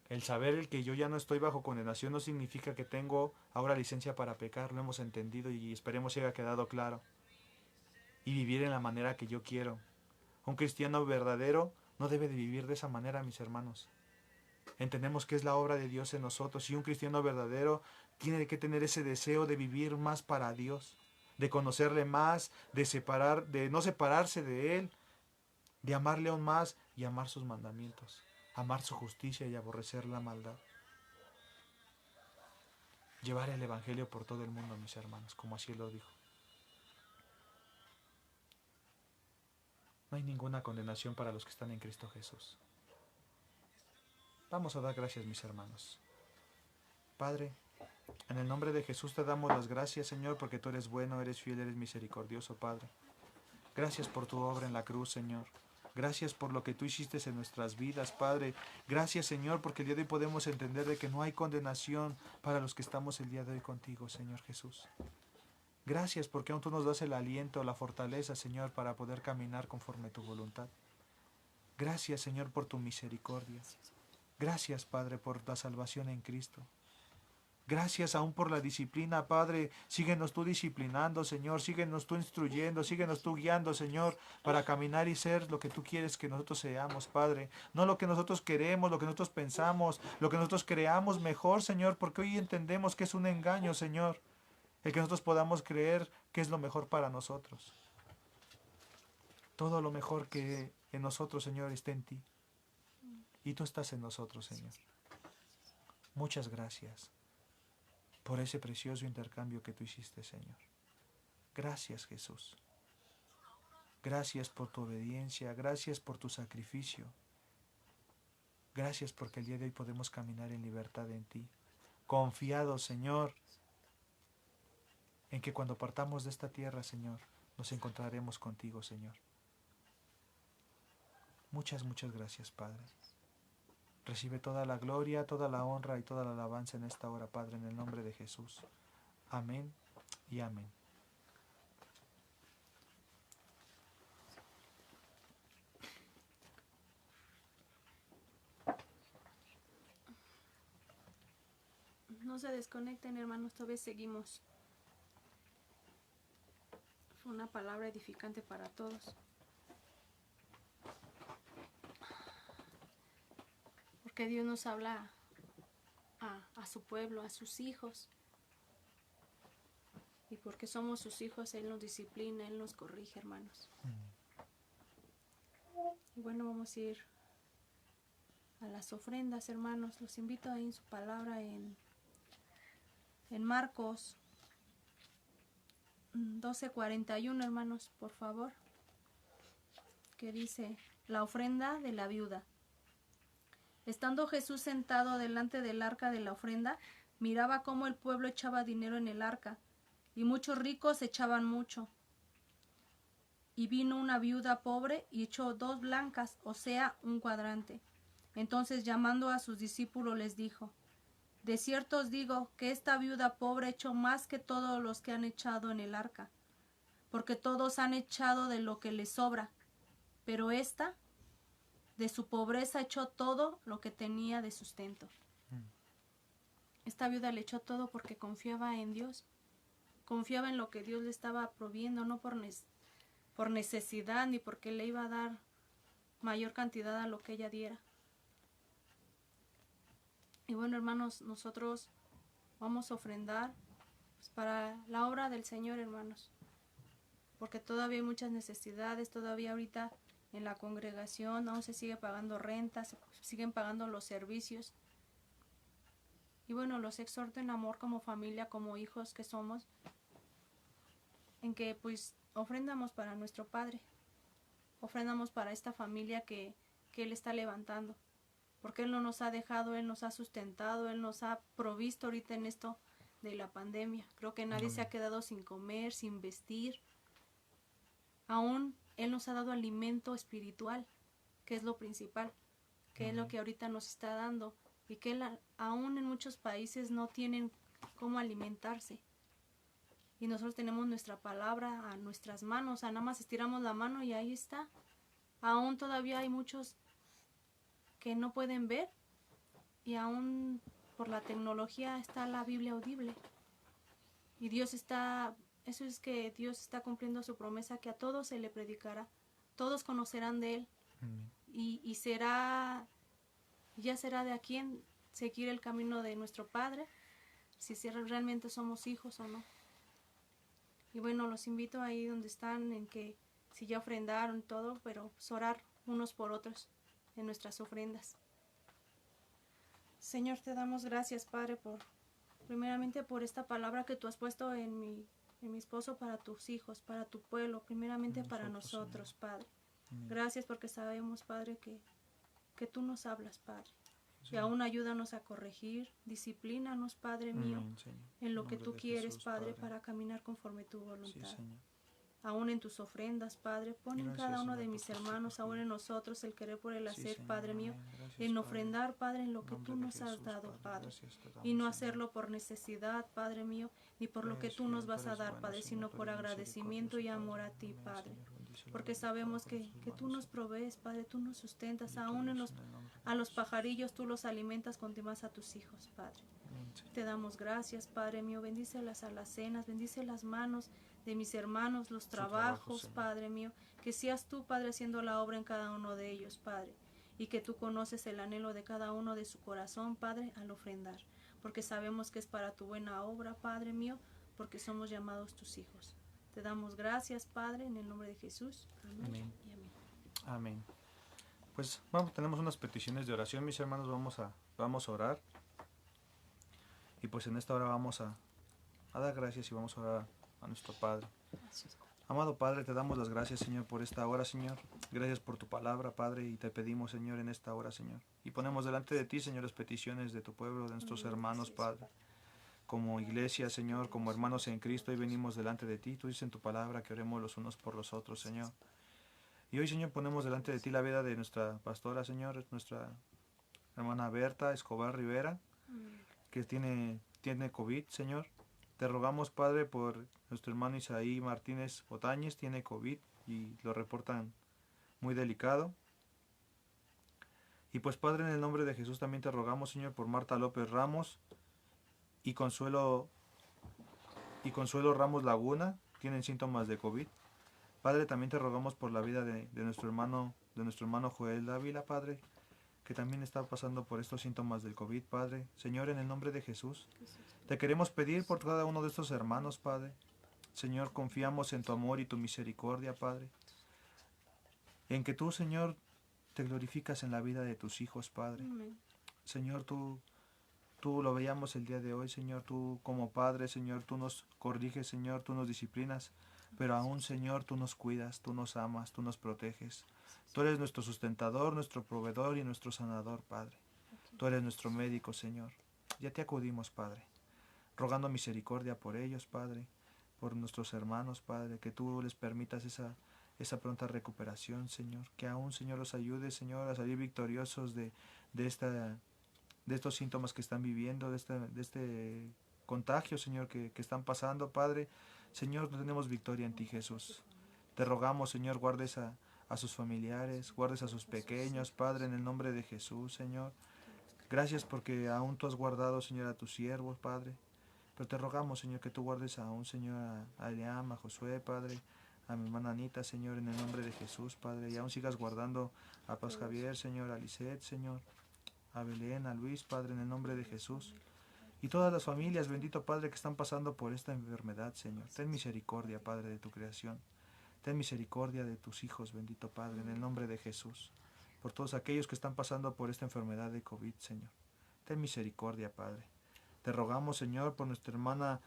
El saber el que yo ya no estoy bajo condenación no significa que tengo ahora licencia para pecar, lo hemos entendido y esperemos que haya quedado claro. Y vivir en la manera que yo quiero. Un cristiano verdadero no debe de vivir de esa manera, mis hermanos. Entendemos que es la obra de Dios en nosotros y un cristiano verdadero tiene que tener ese deseo de vivir más para Dios, de conocerle más, de no separarse de Él, de amarle aún más y amar sus mandamientos. Amar su justicia y aborrecer la maldad. Llevar el Evangelio por todo el mundo, mis hermanos, como así lo dijo. No hay ninguna condenación para los que están en Cristo Jesús. Vamos a dar gracias, mis hermanos. Padre, en el nombre de Jesús te damos las gracias, Señor, porque tú eres bueno, eres fiel, eres misericordioso, Padre. Gracias por tu obra en la cruz, Señor. Gracias por lo que tú hiciste en nuestras vidas, Padre. Gracias, Señor, porque el día de hoy podemos entender de que no hay condenación para los que estamos el día de hoy contigo, Señor Jesús. Gracias porque aún tú nos das el aliento, la fortaleza, Señor, para poder caminar conforme a tu voluntad. Gracias, Señor, por tu misericordia. Gracias, Padre, por la salvación en Cristo. Gracias aún por la disciplina, Padre. Síguenos tú disciplinando, Señor. Síguenos tú instruyendo, síguenos tú guiando, Señor, para caminar y ser lo que tú quieres que nosotros seamos, Padre. No lo que nosotros queremos, lo que nosotros pensamos, lo que nosotros creamos mejor, Señor, porque hoy entendemos que es un engaño, Señor, el que nosotros podamos creer que es lo mejor para nosotros. Todo lo mejor que en nosotros, Señor, está en ti. Y tú estás en nosotros, Señor. Muchas gracias por ese precioso intercambio que tú hiciste, Señor. Gracias, Jesús. Gracias por tu obediencia, gracias por tu sacrificio. Gracias porque el día de hoy podemos caminar en libertad en ti. Confiados, Señor, en que cuando partamos de esta tierra, Señor, nos encontraremos contigo, Señor. Muchas, muchas gracias, Padre. Recibe toda la gloria, toda la honra y toda la alabanza en esta hora, Padre, en el nombre de Jesús. Amén y amén. No se desconecten, hermanos, todavía seguimos. Fue una palabra edificante para todos. Porque Dios nos habla a su pueblo, a sus hijos. Y porque somos sus hijos, Él nos disciplina, Él nos corrige, hermanos. Y bueno, vamos a ir a las ofrendas, hermanos. Los invito ahí en su palabra en Marcos 12:41, hermanos, por favor. Que dice, la ofrenda de la viuda. Estando Jesús sentado delante del arca de la ofrenda, miraba cómo el pueblo echaba dinero en el arca, y muchos ricos echaban mucho. Y vino una viuda pobre y echó 2 blancas, o sea, un cuadrante. Entonces, llamando a sus discípulos, les dijo, de cierto os digo que esta viuda pobre echó más que todos los que han echado en el arca, porque todos han echado de lo que les sobra, pero esta de su pobreza echó todo lo que tenía de sustento. Esta viuda le echó todo porque confiaba en Dios. Confiaba en lo que Dios le estaba proviendo, no por necesidad ni porque le iba a dar mayor cantidad a lo que ella diera. Y bueno, hermanos, nosotros vamos a ofrendar pues, para la obra del Señor, hermanos. Porque todavía hay muchas necesidades, todavía ahorita en la congregación aún se sigue pagando rentas, se siguen pagando los servicios. Y bueno, los exhorto en amor como familia, como hijos que somos, en que pues ofrendamos para nuestro Padre, ofrendamos para esta familia que Él está levantando, porque Él no nos ha dejado, Él nos ha sustentado, Él nos ha provisto ahorita en esto de la pandemia. Creo que nadie se ha quedado sin comer, sin vestir. Aún Él nos ha dado alimento espiritual, que es lo principal, que es lo que ahorita nos está dando, y que aún en muchos países no tienen cómo alimentarse. Y nosotros tenemos nuestra palabra a nuestras manos, nada más estiramos la mano y ahí está. Aún todavía hay muchos que no pueden ver, y aún por la tecnología está la Biblia audible. Y eso es que Dios está cumpliendo su promesa, que a todos se le predicará, todos conocerán de Él. Amén. Y ya será de a quién seguir el camino de nuestro Padre, si realmente somos hijos o no. Y bueno, los invito ahí donde están, en que si ya ofrendaron todo, pero pues orar unos por otros en nuestras ofrendas. Señor, te damos gracias, Padre, primeramente por esta palabra que tú has puesto en mi esposo, para tus hijos, para tu pueblo, primeramente para nosotros, Padre. Gracias porque sabemos, Padre, que tú nos hablas, Padre. Y aún ayúdanos a corregir, disciplínanos, Padre mío, en lo que tú quieres, Padre, para caminar conforme tu voluntad. Aún en tus ofrendas, Padre, pon en cada uno de mis hermanos, aún en nosotros, el querer por el hacer, Padre mío, en ofrendar, Padre, en lo que tú nos has dado, Padre, y no hacerlo por necesidad, Padre mío, ni por lo que tú nos vas a dar, Padre, sino por agradecimiento y amor a ti, Padre, porque sabemos que tú nos provees, Padre, tú nos sustentas, aún a los pajarillos tú los alimentas con demás a tus hijos, Padre. Te damos gracias, Padre mío, bendice las alacenas, bendice las manos de mis hermanos, los trabajos, Padre mío, que seas tú, Padre, haciendo la obra en cada uno de ellos, Padre, y que tú conoces el anhelo de cada uno de su corazón, Padre, al ofrendar, porque sabemos que es para tu buena obra, Padre mío, porque somos llamados tus hijos. Te damos gracias, Padre, en el nombre de Jesús. Amén. Amén. Y amén. Amén. Pues tenemos unas peticiones de oración, mis hermanos, vamos a orar. Y pues en esta hora vamos a dar gracias y vamos a orar a nuestro Padre. Amado Padre, te damos las gracias, Señor, por esta hora, Señor. Gracias por tu palabra, Padre, y te pedimos, Señor, en esta hora, Señor. Y ponemos delante de ti, Señor, las peticiones de tu pueblo, de nuestros hermanos, Padre. Como iglesia, Señor, como hermanos en Cristo, hoy venimos delante de ti. Tú dices en tu palabra que oremos los unos por los otros, Señor. Y hoy, Señor, ponemos delante de ti la vida de nuestra pastora, Señor, nuestra hermana Berta Escobar Rivera, que tiene COVID, Señor. Te rogamos, Padre, por nuestro hermano Isaí Martínez Otañez, tiene COVID y lo reportan muy delicado. Y pues, Padre, en el nombre de Jesús también te rogamos, Señor, por Marta López Ramos y Consuelo Ramos Laguna, tienen síntomas de COVID. Padre, también te rogamos por la vida de nuestro hermano Joel Dávila, Padre, que también está pasando por estos síntomas del COVID, Padre. Señor, en el nombre de Jesús, te queremos pedir por cada uno de estos hermanos, Padre. Señor, confiamos en tu amor y tu misericordia, Padre. En que tú, Señor, te glorificas en la vida de tus hijos, Padre. Amén. Señor, tú lo veíamos el día de hoy, Señor. Tú como Padre, Señor, tú nos corriges, Señor, tú nos disciplinas. Pero aún, Señor, tú nos cuidas, tú nos amas, tú nos proteges. Tú eres nuestro sustentador, nuestro proveedor y nuestro sanador, Padre. Tú eres nuestro médico, Señor. Ya te acudimos, Padre, rogando misericordia por ellos, Padre, por nuestros hermanos, Padre, que tú les permitas esa pronta recuperación, Señor. Que aún, Señor, los ayude, Señor, a salir victoriosos de estos síntomas que están viviendo, de este contagio, Señor, que están pasando, Padre. Señor, no tenemos victoria en ti, Jesús. Te rogamos, Señor, guardes a sus familiares, guardes a sus pequeños, Padre, en el nombre de Jesús, Señor. Gracias porque aún tú has guardado, Señor, a tus siervos, Padre. Pero te rogamos, Señor, que tú guardes aún, Señor, a Eliam, a Josué, Padre, a mi hermana Anita, Señor, en el nombre de Jesús, Padre. Y aún sigas guardando a Paz Javier, Señor, a Lisette, Señor, a Belén, a Luis, Padre, en el nombre de Jesús. Y todas las familias, bendito Padre, que están pasando por esta enfermedad, Señor. Ten misericordia, Padre, de tu creación. Ten misericordia de tus hijos, bendito Padre, en el nombre de Jesús. Por todos aquellos que están pasando por esta enfermedad de COVID, Señor. Ten misericordia, Padre. Te rogamos, Señor, por nuestra hermana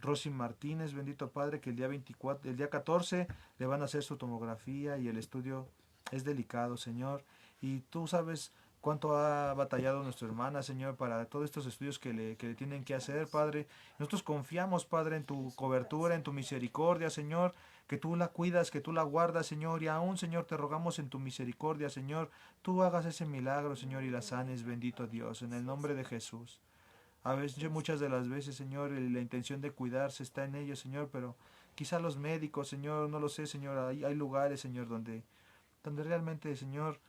Rosy Martínez, bendito Padre, que el día 14 le van a hacer su tomografía y el estudio es delicado, Señor. Y tú sabes cuánto ha batallado nuestra hermana, Señor, para todos estos estudios que le tienen que hacer, Padre. Nosotros confiamos, Padre, en tu cobertura, en tu misericordia, Señor, que tú la cuidas, que tú la guardas, Señor. Y aún, Señor, te rogamos en tu misericordia, Señor, tú hagas ese milagro, Señor, y la sanes, bendito Dios, en el nombre de Jesús. A veces, muchas de las veces, Señor, la intención de cuidarse está en ellos, Señor, pero quizá los médicos, Señor, no lo sé, Señor, hay lugares, Señor, donde realmente, Señor,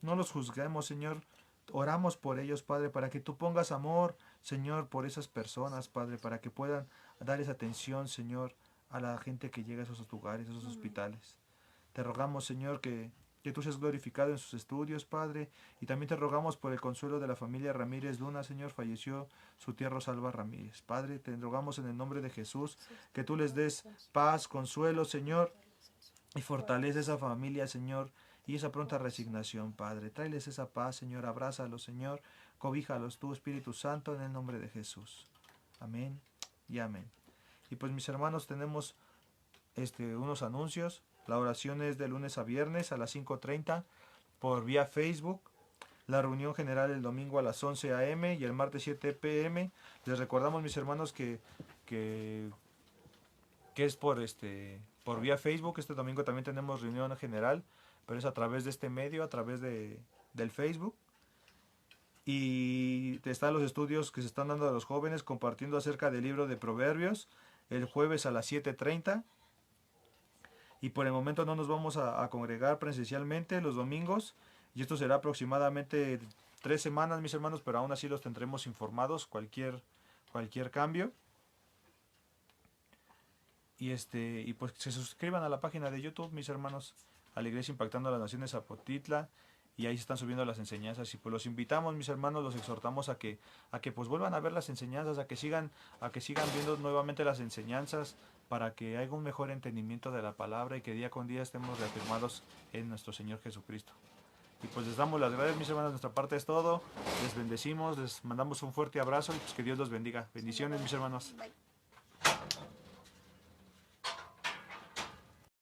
no los juzguemos, Señor. Oramos por ellos, Padre, para que tú pongas amor, Señor, por esas personas, Padre, para que puedan dar esa atención, Señor, a la gente que llega a esos lugares, a esos hospitales. Te rogamos, Señor, que tú seas glorificado en sus estudios, Padre, y también te rogamos por el consuelo de la familia Ramírez Luna, Señor, falleció su tía Rosalba Ramírez. Padre, te rogamos en el nombre de Jesús que tú les des paz, consuelo, Señor, y fortalece esa familia, Señor, y esa pronta resignación, Padre. Tráeles esa paz, Señor, abrázalos, Señor, cobíjalos tú, Espíritu Santo, en el nombre de Jesús. Amén y amén. Y pues, mis hermanos, tenemos unos anuncios. La oración es de lunes a viernes a las 5:30 por vía Facebook. La reunión general el domingo a las 11 a.m. y el martes 7 p.m. Les recordamos, mis hermanos, que es por vía Facebook. Este domingo también tenemos reunión general, pero es a través de este medio, a través del Facebook. Y están los estudios que se están dando a los jóvenes compartiendo acerca del libro de Proverbios el jueves a las 7:30. Y por el momento no nos vamos a congregar presencialmente los domingos. Y esto será aproximadamente 3 semanas, mis hermanos, pero aún así los tendremos informados, cualquier cambio. Y pues se suscriban a la página de YouTube, mis hermanos, a la Iglesia Impactando a las Naciones Zapotitla, y ahí se están subiendo las enseñanzas. Y pues los invitamos, mis hermanos, los exhortamos a que pues vuelvan a ver las enseñanzas, a que sigan viendo nuevamente las enseñanzas, para que haya un mejor entendimiento de la palabra y que día con día estemos reafirmados en nuestro Señor Jesucristo. Y pues les damos las gracias, mis hermanos, nuestra parte es todo. Les bendecimos, les mandamos un fuerte abrazo y pues que Dios los bendiga. Bendiciones, mis hermanos. Bye.